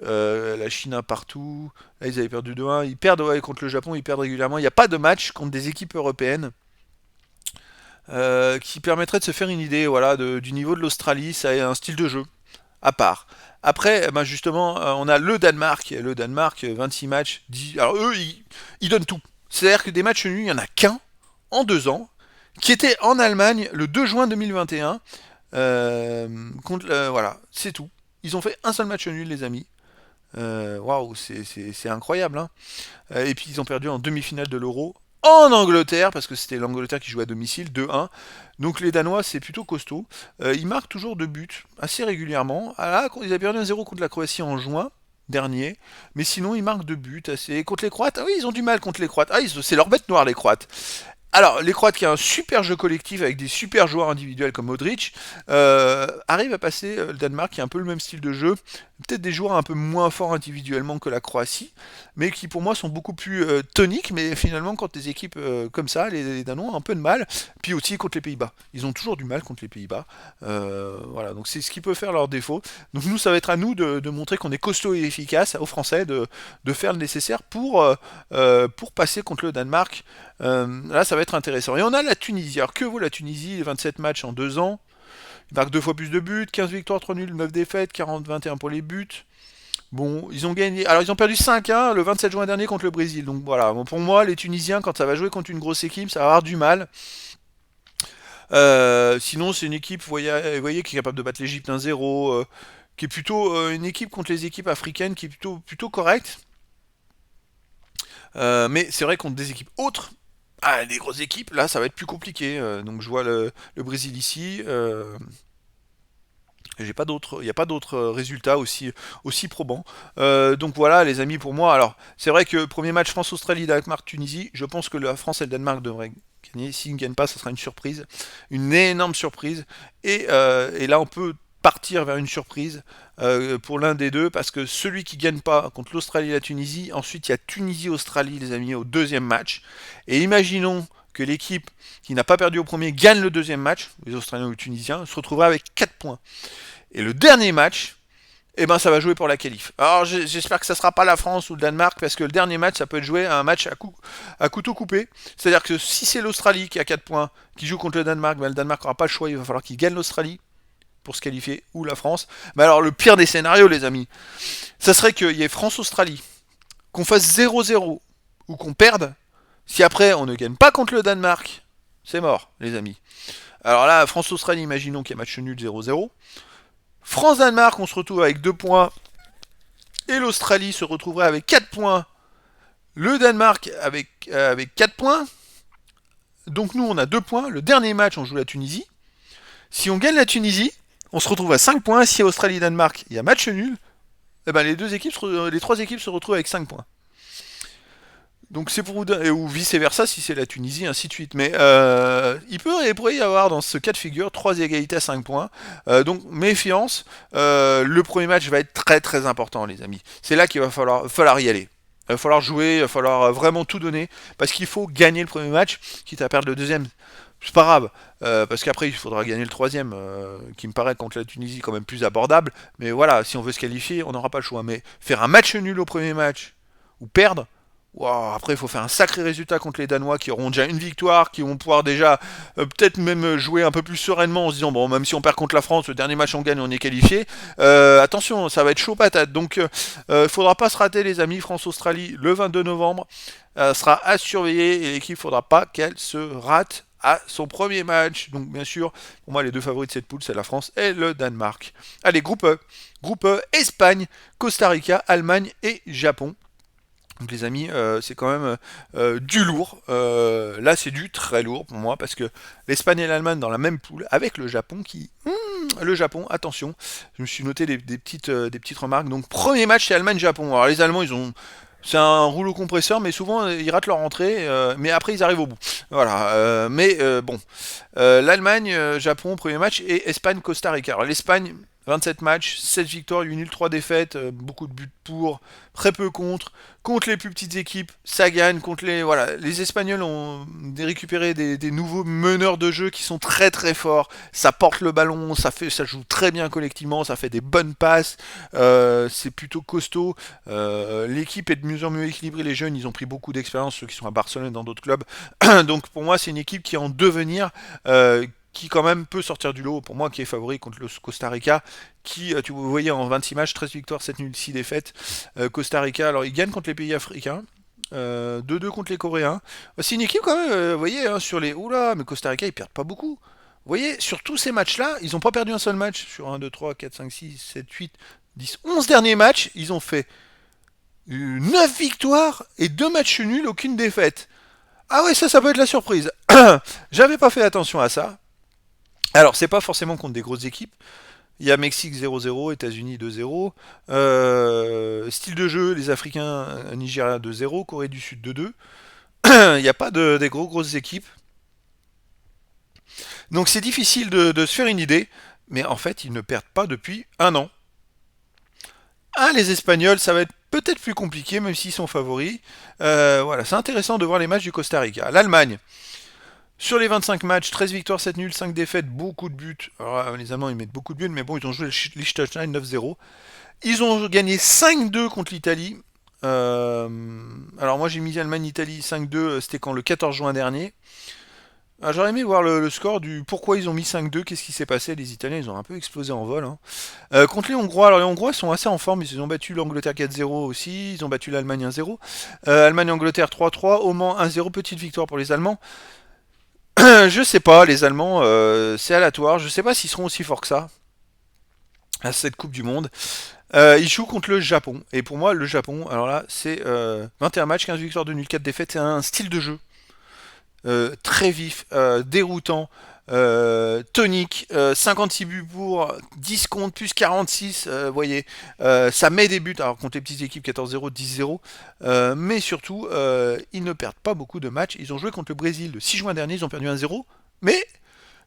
La Chine un partout. Là, ils avaient perdu 2-1. Ils perdent contre le Japon. Ils perdent régulièrement. Il n'y a pas de match contre des équipes européennes qui permettrait de se faire une idée voilà, du niveau de l'Australie. Ça a un style de jeu à part. Après, ben justement, on a le Danemark. Le Danemark, 26 matchs. Alors eux, ils donnent tout. C'est-à-dire que des matchs nuls, il n'y en a qu'un en 2 ans qui était en Allemagne le 2 juin 2021. Voilà, c'est tout. Ils ont fait un seul match nul, les amis. Waouh, c'est incroyable. Hein. Et puis ils ont perdu en demi-finale de l'Euro en Angleterre, parce que c'était l'Angleterre qui jouait à domicile, 2-1. Donc les Danois, c'est plutôt costaud. Ils marquent toujours 2 buts, assez régulièrement. Ah, là, ils avaient perdu 1-0 contre la Croatie en juin dernier, mais sinon ils marquent 2 buts assez. Contre les Croates, ah oui, ils ont du mal contre les Croates. Ah, c'est leur bête noire, les Croates. Alors, les Croates qui a un super jeu collectif avec des super joueurs individuels comme Modric, arrivent à passer le Danemark qui a un peu le même style de jeu, peut-être des joueurs un peu moins forts individuellement que la Croatie, mais qui pour moi sont beaucoup plus toniques, mais finalement quand des équipes comme ça, les Danois ont un peu de mal, puis aussi contre les Pays-Bas. Ils ont toujours du mal contre les Pays-Bas. Voilà, donc c'est ce qui peut faire leur défaut. Donc nous, ça va être à nous de montrer qu'on est costaud et efficace, aux Français, de faire le nécessaire pour passer contre le Danemark. Là, ça va être intéressant. Et on a la Tunisie. Alors, que vaut la Tunisie? 27 matchs en 2 ans. Ils marquent 2 fois plus de buts, 15 victoires, 3 nuls, 9 défaites, 40-21 pour les buts. Bon, ils ont gagné. Alors, ils ont perdu 5-1 le 27 juin dernier contre le Brésil. Donc voilà, bon, pour moi, les Tunisiens, quand ça va jouer contre une grosse équipe, ça va avoir du mal. Sinon, c'est une équipe, vous voyez, qui est capable de battre l'Égypte 1-0, qui est plutôt une équipe contre les équipes africaines qui est plutôt correcte. Mais c'est vrai contre des équipes autres, ah, des grosses équipes, là, ça va être plus compliqué. Donc je vois le Brésil ici. J'ai pas d'autres, il n'y a pas d'autres résultats aussi probants. Donc voilà, les amis, pour moi. Alors, c'est vrai que premier match France-Australie, Danemark-Tunisie, je pense que la France et le Danemark devraient gagner. S'ils ne gagnent pas, ça sera une surprise, une énorme surprise. Et là, on peut partir vers une surprise pour l'un des deux, parce que celui qui gagne pas contre l'Australie et la Tunisie, ensuite il y a Tunisie-Australie, les amis, au deuxième match. Et imaginons que l'équipe qui n'a pas perdu au premier gagne le deuxième match, les Australiens ou les Tunisiens, se retrouvera avec 4 points. Et le dernier match, eh ben ça va jouer pour la qualif. Alors j'espère que ça sera pas la France ou le Danemark, parce que le dernier match ça peut être joué à un match à couteau coupé. C'est-à-dire que si c'est l'Australie qui a 4 points, qui joue contre le Danemark, ben le Danemark n'aura pas le choix, il va falloir qu'il gagne l'Australie pour se qualifier, ou la France. Mais alors le pire des scénarios, les amis, ça serait qu'il y ait France-Australie, qu'on fasse 0-0 ou qu'on perde. Si après on ne gagne pas contre le Danemark, c'est mort, les amis. Alors là, France-Australie, imaginons qu'il y a match nul 0-0. France-Danemark, on se retrouve avec 2 points. Et l'Australie se retrouverait avec 4 points. Le Danemark avec 4 points. Donc nous, on a 2 points. Le dernier match, on joue la Tunisie. Si on gagne la Tunisie, on se retrouve à 5 points. Si Australie-Danemark, il y a match nul, eh ben les 3 équipes se retrouvent avec 5 points. Donc c'est pour vous donner, ou vice versa si c'est la Tunisie, ainsi de suite. Mais il pourrait y avoir dans ce cas de figure 3 égalités à 5 points. Donc méfiance, le premier match va être très très important, les amis. C'est là qu'il va falloir y aller. Il va falloir jouer, il va falloir vraiment tout donner, parce qu'il faut gagner le premier match, quitte à perdre le deuxième. C'est pas grave, parce qu'après il faudra gagner le troisième, qui me paraît contre la Tunisie quand même plus abordable. Mais voilà, si on veut se qualifier, on n'aura pas le choix. Mais faire un match nul au premier match, ou perdre, wow, après, il faut faire un sacré résultat contre les Danois qui auront déjà une victoire, qui vont pouvoir déjà peut-être même jouer un peu plus sereinement en se disant bon, même si on perd contre la France, le dernier match on gagne, on est qualifié. Attention, ça va être chaud patate. Donc, faudra pas se rater, les amis. France-Australie le 22 novembre sera à surveiller, et l'équipe faudra pas qu'elle se rate à son premier match. Donc, bien sûr, pour moi, les 2 favoris de cette poule, c'est la France et le Danemark. Allez, groupe E. Groupe E, Espagne, Costa Rica, Allemagne et Japon. Donc les amis, c'est quand même du lourd. Là, c'est du très lourd pour moi parce que l'Espagne et l'Allemagne dans la même poule avec le Japon qui... le Japon, attention, je me suis noté des petites remarques. Donc premier match, c'est Allemagne-Japon. Alors les Allemands, ils ont... C'est un rouleau compresseur, mais souvent ils ratent leur entrée, mais après ils arrivent au bout. Voilà, bon. L'Allemagne, Japon, premier match, et Espagne-Costa Rica. Alors l'Espagne, 27 matchs, 7 victoires, 8 nuls, 3 défaites, beaucoup de buts pour, très peu contre. Contre les plus petites équipes, ça gagne. Contre les, voilà, les Espagnols ont récupéré des nouveaux meneurs de jeu qui sont très très forts. Ça porte le ballon, ça joue très bien collectivement, ça fait des bonnes passes. C'est plutôt costaud. L'équipe est de mieux en mieux équilibrée. Les jeunes, ils ont pris beaucoup d'expérience, ceux qui sont à Barcelone et dans d'autres clubs. Donc pour moi, c'est une équipe qui est en devenir. Qui quand même peut sortir du lot, pour moi qui est favori contre le Costa Rica, qui, tu vous voyez, en 26 matchs, 13 victoires, 7 nuls, 6 défaites. Costa Rica, alors ils gagnent contre les pays africains, 2-2 contre les Coréens. C'est une équipe quand même, vous voyez, hein, sur les... Oula, mais Costa Rica, ils perdent pas beaucoup. Vous voyez, sur tous ces matchs-là, ils n'ont pas perdu un seul match. Sur 1, 2, 3, 4, 5, 6, 7, 8, 10, 11 derniers matchs, ils ont fait 9 victoires et 2 matchs nuls, aucune défaite. Ah ouais, ça peut être la surprise. J'avais pas fait attention à ça. Alors, c'est pas forcément contre des grosses équipes. Il y a Mexique 0-0, États-Unis 2-0. Style de jeu, les Africains, Nigeria 2-0, Corée du Sud 2-2. Il n'y a pas des grosses équipes. Donc c'est difficile de se faire une idée. Mais en fait, ils ne perdent pas depuis un an. Ah, les Espagnols, ça va être peut-être plus compliqué, même s'ils sont favoris. Voilà, c'est intéressant de voir les matchs du Costa Rica. L'Allemagne, sur les 25 matchs, 13 victoires, 7 nuls, 5 défaites, beaucoup de buts. Alors, les Allemands, ils mettent beaucoup de buts, mais bon, ils ont joué Liechtenstein 9-0. Ils ont gagné 5-2 contre l'Italie. Alors moi j'ai mis Allemagne-Italie 5-2, c'était quand le 14 juin dernier. Ah, j'aurais aimé voir le score du pourquoi ils ont mis 5-2, qu'est-ce qui s'est passé. Les Italiens ils ont un peu explosé en vol, hein. Contre les Hongrois, alors les Hongrois sont assez en forme, ils ont battu l'Angleterre 4-0 aussi, ils ont battu l'Allemagne 1-0. Allemagne-Angleterre 3-3, au Mans 1-0, petite victoire pour les Allemands. Je sais pas, les Allemands, c'est aléatoire, je sais pas s'ils seront aussi forts que ça à cette Coupe du Monde. Il joue contre le Japon. Et pour moi, le Japon, alors là, c'est 21 matchs, 15 victoires, 2 nuls, 4 défaites. C'est un style de jeu très vif, déroutant, tonique. 56 buts pour, 10 contre, plus 46. Vous voyez, ça met des buts. Alors contre les petites équipes, 14-0, 10-0. Mais surtout, ils ne perdent pas beaucoup de matchs. Ils ont joué contre le Brésil le 6 juin dernier. Ils ont perdu 1-0. Mais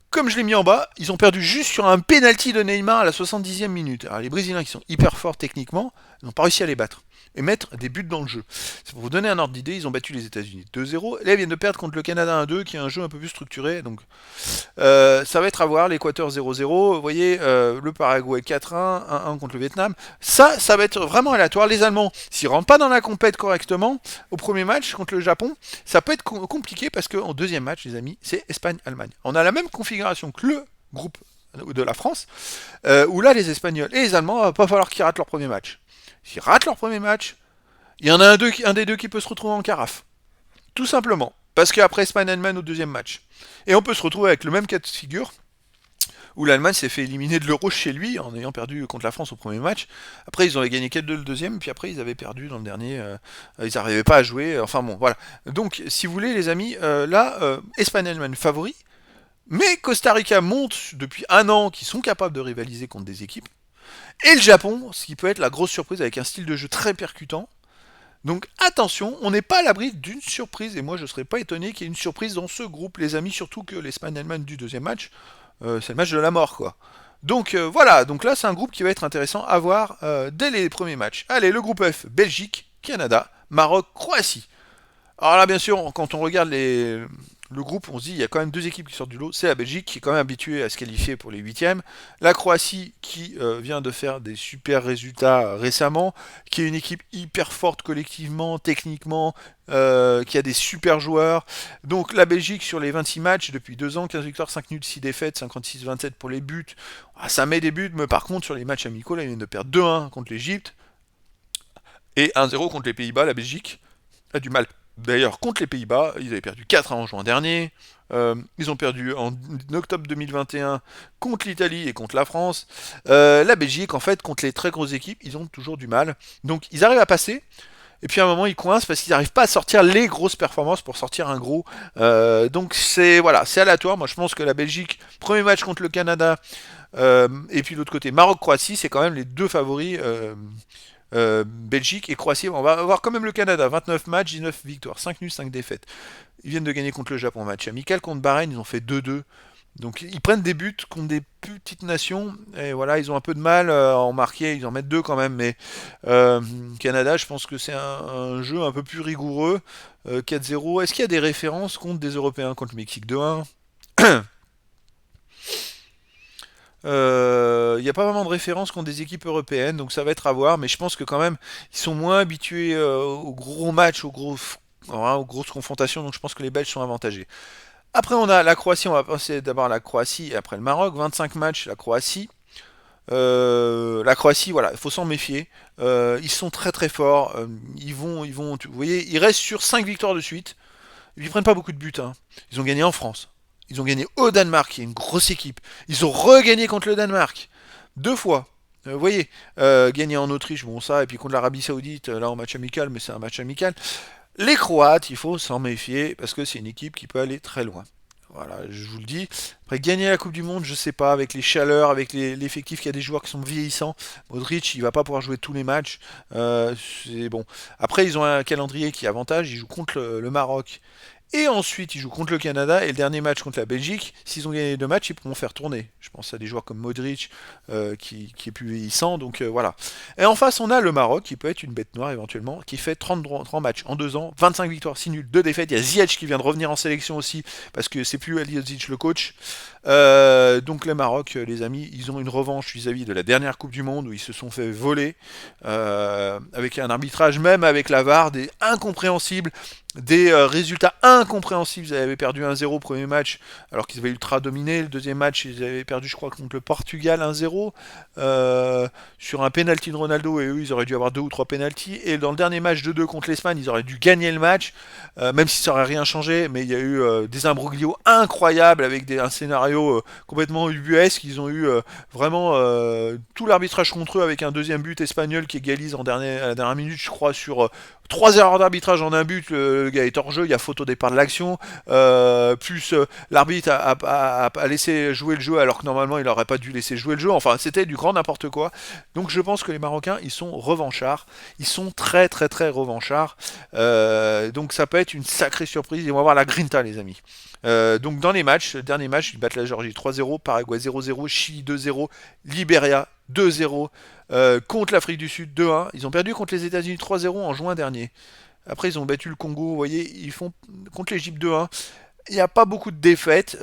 comme je l'ai mis en bas, ils ont perdu juste sur un penalty de Neymar à la 70e minute. Alors les Brésiliens qui sont hyper forts techniquement, ils n'ont pas réussi à les battre et mettre des buts dans le jeu. C'est pour vous donner un ordre d'idée, ils ont battu les États-Unis 2-0. Et là, ils viennent de perdre contre le Canada 1-2, qui est un jeu un peu plus structuré. Donc ça va être à voir. L'Équateur 0-0. Vous voyez, le Paraguay 4-1, 1-1 contre le Vietnam. Ça va être vraiment aléatoire. Les Allemands, s'ils rentrent pas dans la compète correctement, au premier match contre le Japon, ça peut être compliqué parce qu'en deuxième match, les amis, c'est Espagne-Allemagne. On a la même configuration que le groupe de la France, où là, les Espagnols et les Allemands, il va pas falloir qu'ils ratent leur premier match. S'ils ratent leur premier match, il y en a un des deux qui peut se retrouver en carafe. Tout simplement. Parce qu'après Espagne-Allemagne au deuxième match. Et on peut se retrouver avec le même cas de figure où l'Allemagne s'est fait éliminer de l'Euro chez lui en ayant perdu contre la France au premier match. Après, ils ont gagné 4-2 le deuxième, puis après, ils avaient perdu dans le dernier. Ils n'arrivaient pas à jouer. Enfin bon, voilà. Donc, si vous voulez, les amis, Espagne-Allemagne favori. Mais Costa Rica montre depuis un an qu'ils sont capables de rivaliser contre des équipes. Et le Japon, ce qui peut être la grosse surprise avec un style de jeu très percutant. Donc attention, on n'est pas à l'abri d'une surprise, et moi je ne serais pas étonné qu'il y ait une surprise dans ce groupe, les amis, surtout que l'Espagne-Allemagne du deuxième match, c'est le match de la mort, quoi. Donc voilà, donc là c'est un groupe qui va être intéressant à voir dès les premiers matchs. Allez, le groupe F, Belgique, Canada, Maroc, Croatie. Alors là, bien sûr, quand on regarde le groupe, on se dit il y a quand même deux équipes qui sortent du lot. C'est la Belgique qui est quand même habituée à se qualifier pour les huitièmes. La Croatie qui vient de faire des super résultats récemment, qui est une équipe hyper forte collectivement, techniquement, qui a des super joueurs. Donc la Belgique sur les 26 matchs depuis 2 ans, 15 victoires, 5 nuls, 6 défaites, 56-27 pour les buts. Ah, ça met des buts, mais par contre sur les matchs amicaux, là, ils viennent de perdre 2-1 contre l'Égypte et 1-0 contre les Pays-Bas. La Belgique a du mal. D'ailleurs, contre les Pays-Bas, ils avaient perdu 4-1 en juin dernier. Ils ont perdu en octobre 2021 contre l'Italie et contre la France. La Belgique, en fait, contre les très grosses équipes, ils ont toujours du mal. Donc, ils arrivent à passer. Et puis à un moment, ils coincent parce qu'ils n'arrivent pas à sortir les grosses performances pour sortir un gros. Donc c'est voilà, c'est aléatoire. Moi, je pense que la Belgique, premier match contre le Canada, et puis l'autre côté, Maroc-Croatie, c'est quand même les deux favoris. Belgique et Croatie, on va avoir quand même le Canada, 29 matchs, 19 victoires, 5 nuls, 5 défaites. Ils viennent de gagner contre le Japon, match amical contre Bahreïn, ils ont fait 2-2. Donc ils prennent des buts contre des petites nations, et voilà, ils ont un peu de mal à en marquer, ils en mettent deux quand même, mais euh, Canada, je pense que c'est un jeu un peu plus rigoureux. 4-0, est-ce qu'il y a des références contre des Européens, contre le Mexique 2-1? Il n'y a pas vraiment de référence contre des équipes européennes, donc ça va être à voir, mais je pense que quand même, ils sont moins habitués aux gros matchs, voilà, aux grosses confrontations, donc je pense que les Belges sont avantagés. Après, on a la Croatie, on va passer d'abord à la Croatie et après le Maroc. 25 matchs, la Croatie. La Croatie, voilà, il faut s'en méfier. Ils sont très très forts. Vous voyez, ils restent sur 5 victoires de suite. Ils prennent pas beaucoup de buts, hein. Ils ont gagné en France. Ils ont gagné au Danemark, qui est une grosse équipe. Ils ont regagné contre le Danemark. Deux fois. Vous voyez, gagné en Autriche, bon ça, et puis contre l'Arabie Saoudite, là en match amical, mais c'est un match amical. Les Croates, il faut s'en méfier parce que c'est une équipe qui peut aller très loin. Voilà, je vous le dis. Après, gagner la Coupe du Monde, je sais pas, avec les chaleurs, avec l'effectif, qu'il y a des joueurs qui sont vieillissants. Modric, il va pas pouvoir jouer tous les matchs. C'est bon. Après, ils ont un calendrier qui est avantage. Ils jouent contre le Maroc. Et ensuite, ils jouent contre le Canada. Et le dernier match contre la Belgique, s'ils ont gagné les deux matchs, ils pourront faire tourner. Je pense à des joueurs comme Modric, qui est plus vieillissant. Donc voilà. Et en face, on a le Maroc, qui peut être une bête noire éventuellement, qui fait 30 matchs en 2 ans, 25 victoires, 6 nuls, 2 défaites. Il y a Ziyech qui vient de revenir en sélection aussi, parce que c'est plus Aliosic le coach. Donc le Maroc, les amis, ils ont une revanche vis-à-vis de la dernière Coupe du Monde où ils se sont fait voler, avec un arbitrage même avec la VAR, des incompréhensibles, des résultats incompréhensibles. Ils avaient perdu 1-0 au premier match alors qu'ils avaient ultra dominé. Le deuxième match, ils avaient perdu, je crois, contre le Portugal 1-0, sur un penalty de Ronaldo, et eux, ils auraient dû avoir deux ou trois penalties. Et dans le dernier match de 2 contre l'Espagne, ils auraient dû gagner le match, même si ça aurait rien changé. Mais il y a eu des imbroglios incroyables avec un scénario complètement ubuesque. Ils ont eu vraiment tout l'arbitrage contre eux, avec un deuxième but espagnol qui égalise à la dernière minute, je crois, sur 3 erreurs d'arbitrage en un but. Le gars est hors jeu, il y a faute au départ de l'action, plus l'arbitre a laissé jouer le jeu alors que normalement il n'aurait pas dû laisser jouer le jeu. Enfin, c'était du grand n'importe quoi. Donc je pense que les Marocains, ils sont revanchards. Ils sont très très très revanchards. Donc ça peut être une sacrée surprise. Ils vont avoir la grinta, les amis. Donc dans les matchs, le dernier match, ils battent la Géorgie 3-0, Paraguay 0-0, Chili 2-0, Libéria 2-0, contre l'Afrique du Sud 2-1. Ils ont perdu contre les États-Unis 3-0 en juin dernier. Après, ils ont battu le Congo, vous voyez, ils font contre l'Égypte 2-1. Il n'y a pas beaucoup de défaites.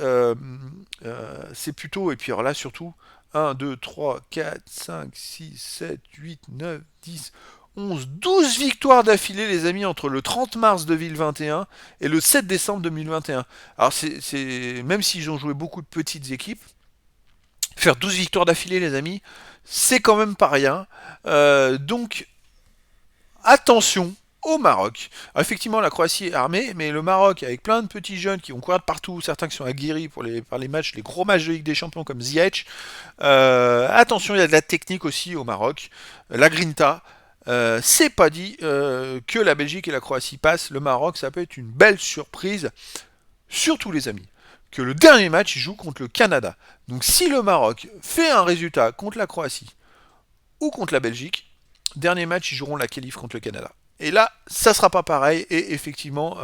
C'est plutôt, et puis alors là surtout, 1, 2, 3, 4, 5, 6, 7, 8, 9, 10, 11, 12 victoires d'affilée, les amis, entre le 30 mars 2021 et le 7 décembre 2021. Alors, même s'ils ont joué beaucoup de petites équipes, faire 12 victoires d'affilée, les amis, c'est quand même pas rien. Donc, attention au Maroc. Alors, effectivement, la Croatie est armée, mais le Maroc, avec plein de petits jeunes qui vont courir de partout, certains qui sont aguerris par les matchs, les gros matchs de Ligue des Champions comme Ziyech. Attention, il y a de la technique aussi au Maroc. La Grinta. C'est pas dit que la Belgique et la Croatie passent. Le Maroc, ça peut être une belle surprise. Surtout, les amis, que le dernier match, il joue contre le Canada. Donc, si le Maroc fait un résultat contre la Croatie ou contre la Belgique, dernier match, ils joueront la qualif contre le Canada. Et là, ça sera pas pareil. Et effectivement,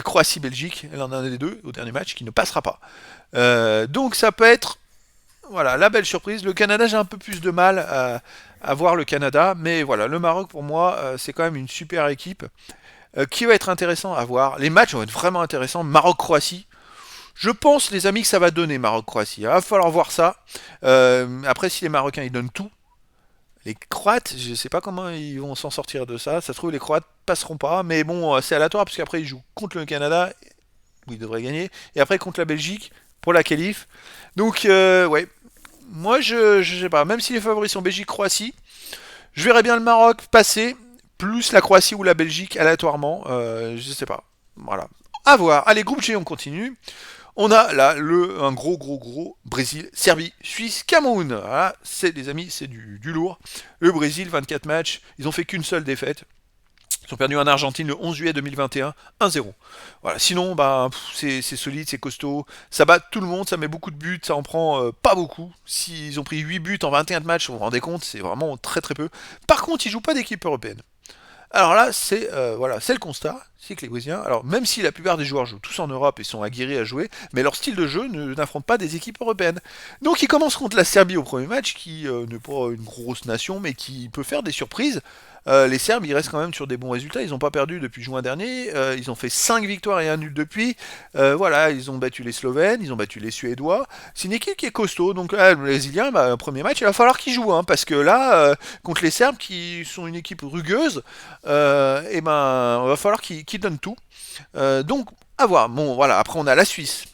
Croatie-Belgique, elle en a un des deux au dernier match qui ne passera pas. Donc ça peut être, voilà, la belle surprise. Le Canada, j'ai un peu plus de mal à voir le Canada, mais voilà, le Maroc pour moi, c'est quand même une super équipe qui va être intéressant à voir. Les matchs vont être vraiment intéressants. Maroc-Croatie. Je pense, les amis, que ça va donner Maroc-Croatie. Il va falloir voir ça. Après, si les Marocains ils donnent tout, les Croates, je sais pas comment ils vont s'en sortir de ça. Ça se trouve, les Croates passeront pas. Mais bon, c'est aléatoire, parce qu'après, ils jouent contre le Canada, où ils devraient gagner. Et après, contre la Belgique, pour la qualif. Donc, ouais. Moi, je sais pas. Même si les favoris sont Belgique-Croatie, je verrais bien le Maroc passer, plus la Croatie ou la Belgique aléatoirement. Je sais pas. Voilà. À voir. Allez, groupe G, on continue. On a là un gros Brésil, Serbie, Suisse, Cameroun. Voilà, c'est des amis, c'est du lourd. Le Brésil, 24 matchs, ils ont fait qu'une seule défaite. Ils ont perdu en Argentine le 11 juillet 2021, 1-0. Voilà. Sinon, bah, c'est solide, c'est costaud. Ça bat tout le monde, ça met beaucoup de buts, ça en prend pas beaucoup. S'ils ont pris 8 buts en 21 matchs, vous vous rendez compte, c'est vraiment très très peu. Par contre, ils jouent pas d'équipe européenne. Alors là, c'est voilà, c'est le constat, c'est que les Brésiliens, alors même si la plupart des joueurs jouent tous en Europe et sont aguerris à jouer, mais leur style de jeu n'affronte pas des équipes européennes. Donc ils commencent contre la Serbie au premier match, qui n'est pas une grosse nation, mais qui peut faire des surprises. Les Serbes, ils restent quand même sur des bons résultats. Ils n'ont pas perdu depuis juin dernier. Ils ont fait 5 victoires et un nul depuis. Voilà, ils ont battu les Slovènes, ils ont battu les Suédois. C'est une équipe qui est costaud. Donc le Brésilien, bah, premier match, il va falloir qu'il joue, hein, parce que là, contre les Serbes, qui sont une équipe rugueuse, et ben, il va falloir qu'ils donnent tout. Donc, à voir. Bon, voilà. Après, on a la Suisse.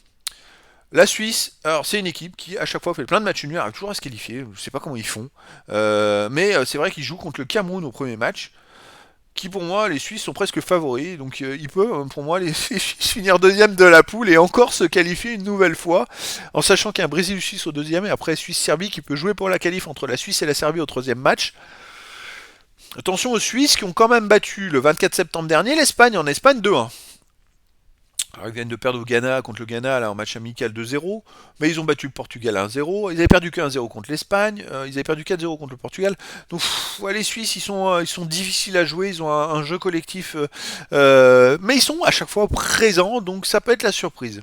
La Suisse, alors c'est une équipe qui à chaque fois fait plein de matchs nuls, arrive toujours à se qualifier, je sais pas comment ils font. Mais c'est vrai qu'ils jouent contre le Cameroun au premier match, qui pour moi les Suisses sont presque favoris, donc ils peuvent pour moi les Suisses finir deuxième de la poule et encore se qualifier une nouvelle fois, en sachant qu'il y a un Brésil-Suisse au deuxième et après Suisse-Serbie qui peut jouer pour la qualif entre la Suisse et la Serbie au troisième match. Attention aux Suisses qui ont quand même battu le 24 septembre dernier l'Espagne en Espagne 2-1. Alors, ils viennent de perdre au Ghana contre le Ghana là, en match amical 2-0, mais ils ont battu le Portugal 1-0. Ils avaient perdu que 1-0 contre l'Espagne, ils avaient perdu 4-0 contre le Portugal. Donc ouais, les Suisses, ils sont difficiles à jouer, ils ont un jeu collectif, mais ils sont à chaque fois présents, donc ça peut être la surprise.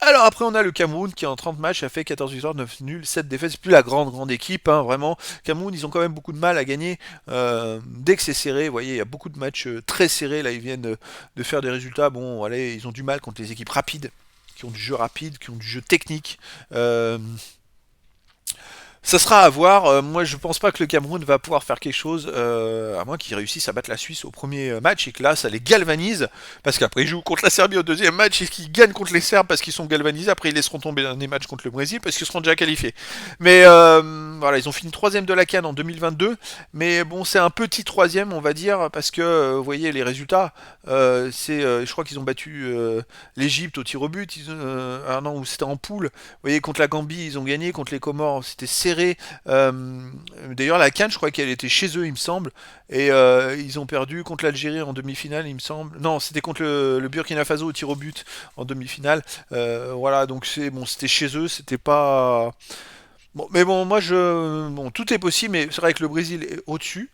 Alors après on a le Cameroun qui en 30 matchs a fait 14 victoires, 9 nuls, 7 défaites, c'est plus la grande équipe, hein, vraiment. Cameroun ils ont quand même beaucoup de mal à gagner dès que c'est serré, vous voyez il y a beaucoup de matchs très serrés, là ils viennent de faire des résultats, bon allez ils ont du mal contre les équipes rapides, qui ont du jeu rapide, qui ont du jeu technique. Euh, Ça sera à voir. Moi, je pense pas que le Cameroun va pouvoir faire quelque chose, à moins qu'ils réussissent à battre la Suisse au premier match et que là, ça les galvanise. Parce qu'après, ils jouent contre la Serbie au deuxième match et qu'ils gagnent contre les Serbes parce qu'ils sont galvanisés. Après, ils laisseront tomber un des matchs contre le Brésil parce qu'ils seront déjà qualifiés. Mais voilà, ils ont fini troisième de la CAN en 2022. Mais bon, c'est un petit troisième, on va dire, parce que vous voyez les résultats. Je crois qu'ils ont battu l'Égypte au tir au but. Un an où c'était en poule. Vous voyez, contre la Gambie, ils ont gagné. Contre les Comores, c'était serré. D'ailleurs, la CAN, je crois qu'elle était chez eux, il me semble. Et ils ont perdu contre l'Algérie en demi-finale, il me semble. Non, c'était contre le Burkina Faso au tir au but en demi-finale. Voilà, donc c'est bon, c'était chez eux, c'était pas. Bon, mais bon, bon, tout est possible, mais c'est vrai que le Brésil est au-dessus.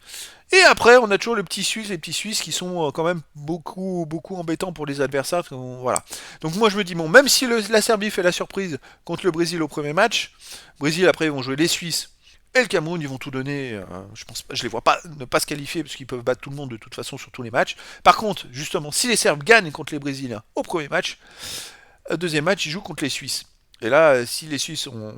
Et après, on a toujours les petits Suisses qui sont quand même beaucoup embêtants pour les adversaires. Voilà. Donc moi je me dis bon, même si la Serbie fait la surprise contre le Brésil au premier match, Brésil après ils vont jouer les Suisses et le Cameroun, ils vont tout donner. Je pense pas, je les vois pas ne pas se qualifier parce qu'ils peuvent battre tout le monde de toute façon sur tous les matchs. Par contre, justement, si les Serbes gagnent contre les Brésiliens au premier match, deuxième match ils jouent contre les Suisses. Et là, si les Suisses ont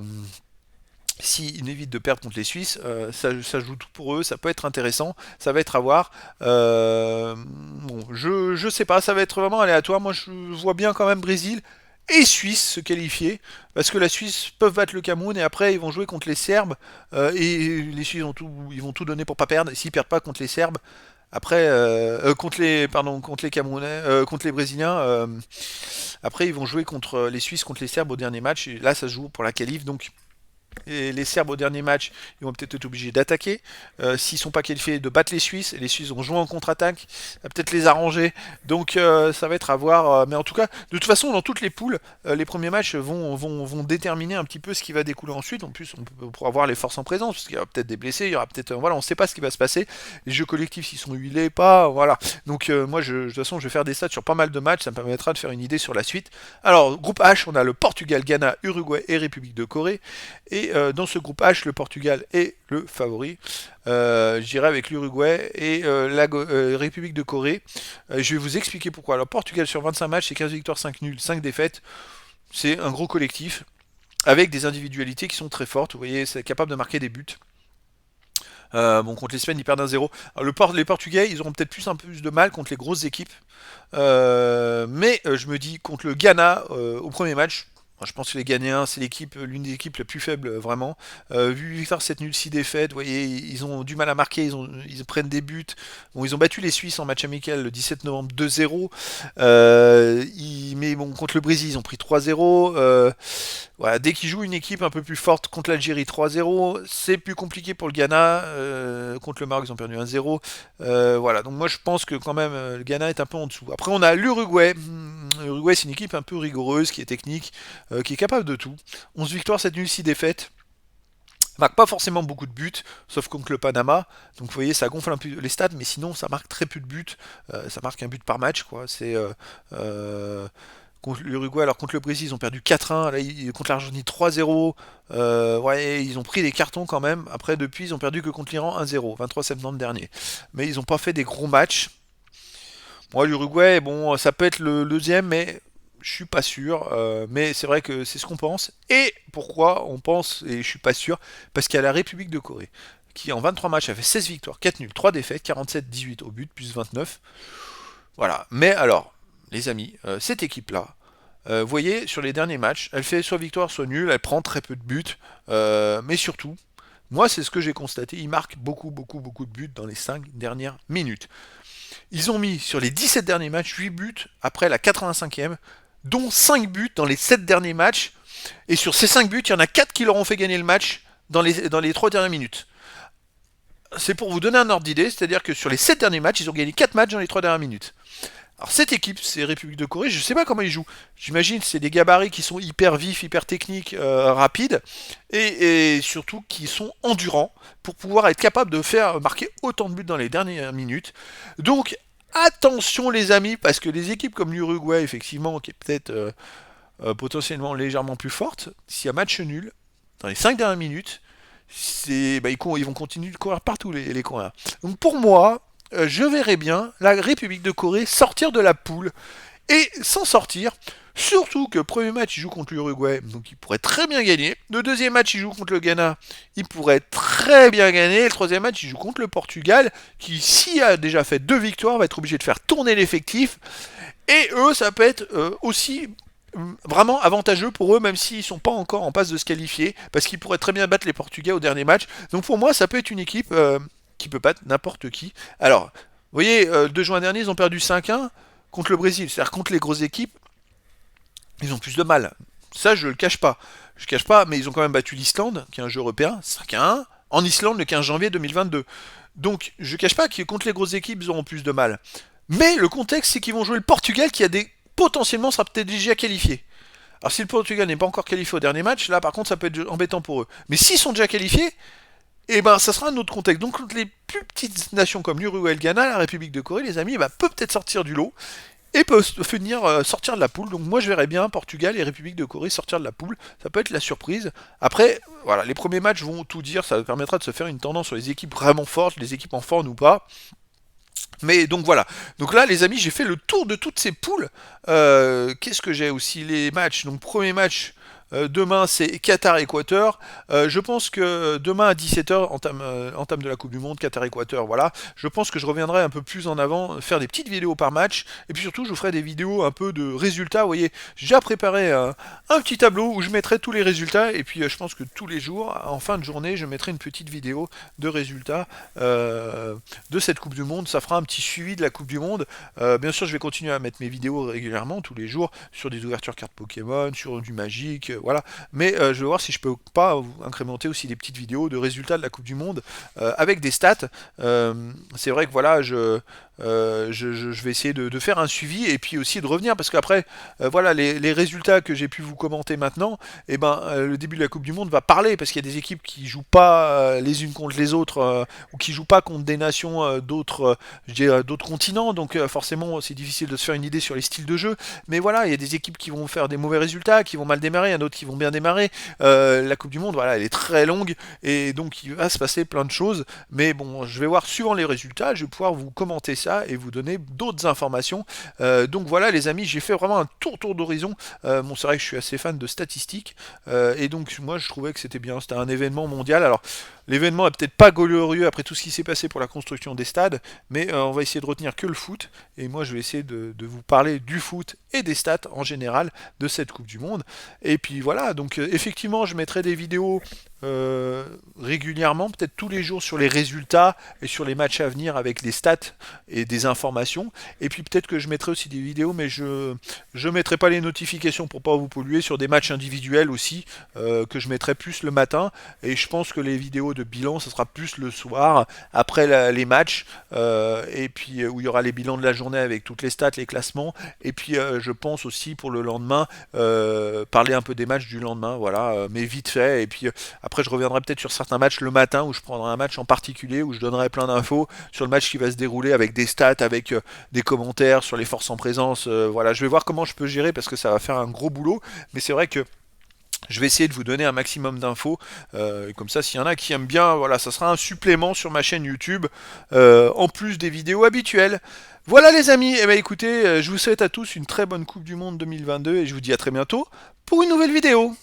s'ils évitent de perdre contre les Suisses, ça joue tout pour eux, ça peut être intéressant, ça va être à voir. Bon, je sais pas, ça va être vraiment aléatoire. Moi, je vois bien quand même Brésil et Suisse se qualifier, parce que la Suisse peuvent battre le Cameroun et après ils vont jouer contre les Serbes et les Suisses ils vont tout donner pour pas perdre. Et s'ils perdent pas contre les Serbes, après contre les Camerounais, contre les Brésiliens, après ils vont jouer contre les Suisses, contre les Serbes au dernier match. Et là, ça se joue pour la qualif, donc et les Serbes au dernier match, ils vont peut-être être obligés d'attaquer. S'ils sont pas qualifiés, de battre les Suisses. Et les Suisses vont jouer en contre-attaque. Ça va peut-être les arranger. Donc ça va être à voir. Mais en tout cas, de toute façon, dans toutes les poules, les premiers matchs vont déterminer un petit peu ce qui va découler ensuite. En plus, on pourra voir les forces en présence. Parce qu'il y aura peut-être des blessés. Il y aura peut-être. Voilà, on ne sait pas ce qui va se passer. Les jeux collectifs, s'ils sont huilés, pas. Voilà. Donc moi, de toute façon, je vais faire des stats sur pas mal de matchs. Ça me permettra de faire une idée sur la suite. Alors, groupe H, on a le Portugal, Ghana, Uruguay et République de Corée. Et dans ce groupe H, le Portugal est le favori. Je dirais avec l'Uruguay et la République de Corée. Je vais vous expliquer pourquoi. Alors, Portugal sur 25 matchs, c'est 15 victoires, 5 nuls, 5 défaites. C'est un gros collectif avec des individualités qui sont très fortes. Vous voyez, c'est capable de marquer des buts. Bon, contre l'Espagne, ils perdent 1-0. Les Portugais, ils auront peut-être un peu plus de mal contre les grosses équipes. Mais je me dis, contre le Ghana, au premier match, moi, je pense que les Ghanéens, c'est l'une des équipes les plus faibles, vraiment. 8 victoires, 7 nuls, 6 défaites. Vous voyez, ils ont du mal à marquer, ils prennent des buts. Bon, ils ont battu les Suisses en match amical le 17 novembre 2-0. Mais bon, contre le Brésil, ils ont pris 3-0. voilà, dès qu'ils jouent une équipe un peu plus forte contre l'Algérie 3-0, c'est plus compliqué pour le Ghana. Contre le Maroc, ils ont perdu 1-0. Voilà, donc moi je pense que quand même le Ghana est un peu en dessous. Après, on a l'Uruguay. L'Uruguay, c'est une équipe un peu rigoureuse, qui est technique, qui est capable de tout. 11 victoires, 7 nuls, 6 défaites. Marque pas forcément beaucoup de buts, sauf contre le Panama. Donc vous voyez, ça gonfle un peu les stats, mais sinon ça marque très peu de buts. Ça marque un but par match, quoi. C'est contre l'Uruguay, alors contre le Brésil, ils ont perdu 4-1. Là, contre l'Argentine 3-0. Ouais, ils ont pris des cartons quand même. Après, depuis, ils ont perdu que contre l'Iran 1-0, 23 septembre dernier. Mais ils n'ont pas fait des gros matchs. Moi, l'Uruguay, bon, ça peut être le deuxième, mais je suis pas sûr. Mais c'est vrai que c'est ce qu'on pense. Et pourquoi on pense, et je suis pas sûr, parce qu'il y a la République de Corée, qui en 23 matchs a fait 16 victoires, 4 nuls, 3 défaites, 47-18 au but, plus 29. Voilà. Mais alors, les amis, cette équipe-là, vous voyez, sur les derniers matchs, elle fait soit victoire, soit nulle, elle prend très peu de buts, mais surtout, moi c'est ce que j'ai constaté, ils marquent beaucoup, beaucoup, beaucoup de buts dans les 5 dernières minutes. Ils ont mis sur les 17 derniers matchs 8 buts après la 85e, dont 5 buts dans les 7 derniers matchs, et sur ces 5 buts, il y en a 4 qui leur ont fait gagner le match dans les 3 dernières minutes. C'est pour vous donner un ordre d'idée, c'est-à-dire que sur les 7 derniers matchs, ils ont gagné 4 matchs dans les 3 dernières minutes. Alors cette équipe, c'est République de Corée, je sais pas comment ils jouent. J'imagine c'est des gabarits qui sont hyper vifs, hyper techniques, rapides, et surtout qui sont endurants pour pouvoir être capables de faire marquer autant de buts dans les dernières minutes. Donc attention les amis, parce que les équipes comme l'Uruguay, effectivement, qui est peut-être potentiellement légèrement plus forte, s'il y a match nul, dans les 5 dernières minutes, ils vont continuer de courir partout les Coréens. Donc pour moi, je verrais bien la République de Corée sortir de la poule et s'en sortir. Surtout que le premier match, il joue contre l'Uruguay, donc il pourrait très bien gagner. Le deuxième match, il joue contre le Ghana, il pourrait très bien gagner. Et le troisième match, il joue contre le Portugal, qui, s'il a déjà fait 2 victoires, va être obligé de faire tourner l'effectif. Et eux, ça peut être aussi vraiment avantageux pour eux, même s'ils ne sont pas encore en passe de se qualifier, parce qu'ils pourraient très bien battre les Portugais au dernier match. Donc pour moi, ça peut être une équipe qui peut battre n'importe qui. Alors, vous voyez, le 2 juin dernier, ils ont perdu 5-1 contre le Brésil, c'est-à-dire contre les grosses équipes, ils ont plus de mal. Ça, je le cache pas. Je le cache pas, mais ils ont quand même battu l'Islande, qui est un jeu européen, 5-1, en Islande le 15 janvier 2022. Donc, je cache pas que contre les grosses équipes, ils auront plus de mal. Mais le contexte, c'est qu'ils vont jouer le Portugal, qui a des potentiellement sera peut-être déjà qualifié. Alors si le Portugal n'est pas encore qualifié au dernier match, là par contre ça peut être embêtant pour eux. Mais s'ils sont déjà qualifiés, et ben ça sera un autre contexte. Donc contre les plus petites nations comme l'Uruguay et le Ghana, la République de Corée, les amis, peut peut-être sortir du lot et peut finir sortir de la poule. Donc moi je verrais bien Portugal et République de Corée sortir de la poule. Ça peut être la surprise. Après, voilà, les premiers matchs vont tout dire. Ça permettra de se faire une tendance sur les équipes vraiment fortes, les équipes en forme ou pas. Mais donc voilà. Donc là, les amis, j'ai fait le tour de toutes ces poules. Qu'est-ce que j'ai aussi les matchs. Donc premier match. Demain c'est Qatar-Équateur. Je pense que demain à 17h, entame de la Coupe du Monde, Qatar-Équateur, voilà. Je pense que je reviendrai un peu plus en avant, faire des petites vidéos par match. Et puis surtout, je vous ferai des vidéos un peu de résultats. Vous voyez, j'ai déjà préparé un petit tableau où je mettrai tous les résultats. Et puis je pense que tous les jours, en fin de journée, je mettrai une petite vidéo de résultats de cette Coupe du Monde. Ça fera un petit suivi de la Coupe du Monde. Bien sûr, je vais continuer à mettre mes vidéos régulièrement, tous les jours, sur des ouvertures cartes Pokémon, sur du Magic, voilà. Mais je vais voir si je peux pas incrémenter aussi des petites vidéos de résultats de la Coupe du Monde avec des stats. C'est vrai que voilà, je vais essayer de faire un suivi et puis aussi de revenir parce qu'après, voilà, les résultats que j'ai pu vous commenter maintenant, et le début de la Coupe du Monde va parler parce qu'il y a des équipes qui jouent pas les unes contre les autres ou qui jouent pas contre des nations d'autres continents, donc forcément c'est difficile de se faire une idée sur les styles de jeu. Mais voilà, il y a des équipes qui vont faire des mauvais résultats, qui vont mal démarrer, il y en a d'autres qui vont bien démarrer. La Coupe du Monde, voilà, elle est très longue et donc il va se passer plein de choses. Mais bon, je vais voir suivant les résultats, je vais pouvoir vous commenter ça et vous donner d'autres informations. Donc voilà, les amis, j'ai fait vraiment un tour d'horizon. Bon, c'est vrai que je suis assez fan de statistiques et donc moi je trouvais que c'était bien. C'était un événement mondial. Alors l'événement est peut-être pas glorieux après tout ce qui s'est passé pour la construction des stades, mais on va essayer de retenir que le foot. Et moi, je vais essayer de vous parler du foot et des stats en général de cette Coupe du Monde. Et puis voilà, donc effectivement, je mettrai des vidéos régulièrement, peut-être tous les jours sur les résultats et sur les matchs à venir avec des stats et des informations. Et puis peut-être que je mettrai aussi des vidéos, mais je mettrai pas les notifications pour pas vous polluer sur des matchs individuels aussi que je mettrai plus le matin. Et je pense que les vidéos de bilan, ça sera plus le soir après les matchs et puis où il y aura les bilans de la journée avec toutes les stats, les classements. Et puis je pense aussi pour le lendemain parler un peu des matchs du lendemain, voilà, mais vite fait. Et puis après je reviendrai peut-être sur certains matchs le matin où je prendrai un match en particulier où je donnerai plein d'infos sur le match qui va se dérouler avec des stats, avec des commentaires sur les forces en présence. Voilà, je vais voir comment je peux gérer parce que ça va faire un gros boulot. Mais c'est vrai que je vais essayer de vous donner un maximum d'infos. Comme ça, s'il y en a qui aiment bien, voilà, ça sera un supplément sur ma chaîne YouTube, en plus des vidéos habituelles. Voilà les amis, eh ben, écoutez, je vous souhaite à tous une très bonne Coupe du Monde 2022 et je vous dis à très bientôt pour une nouvelle vidéo.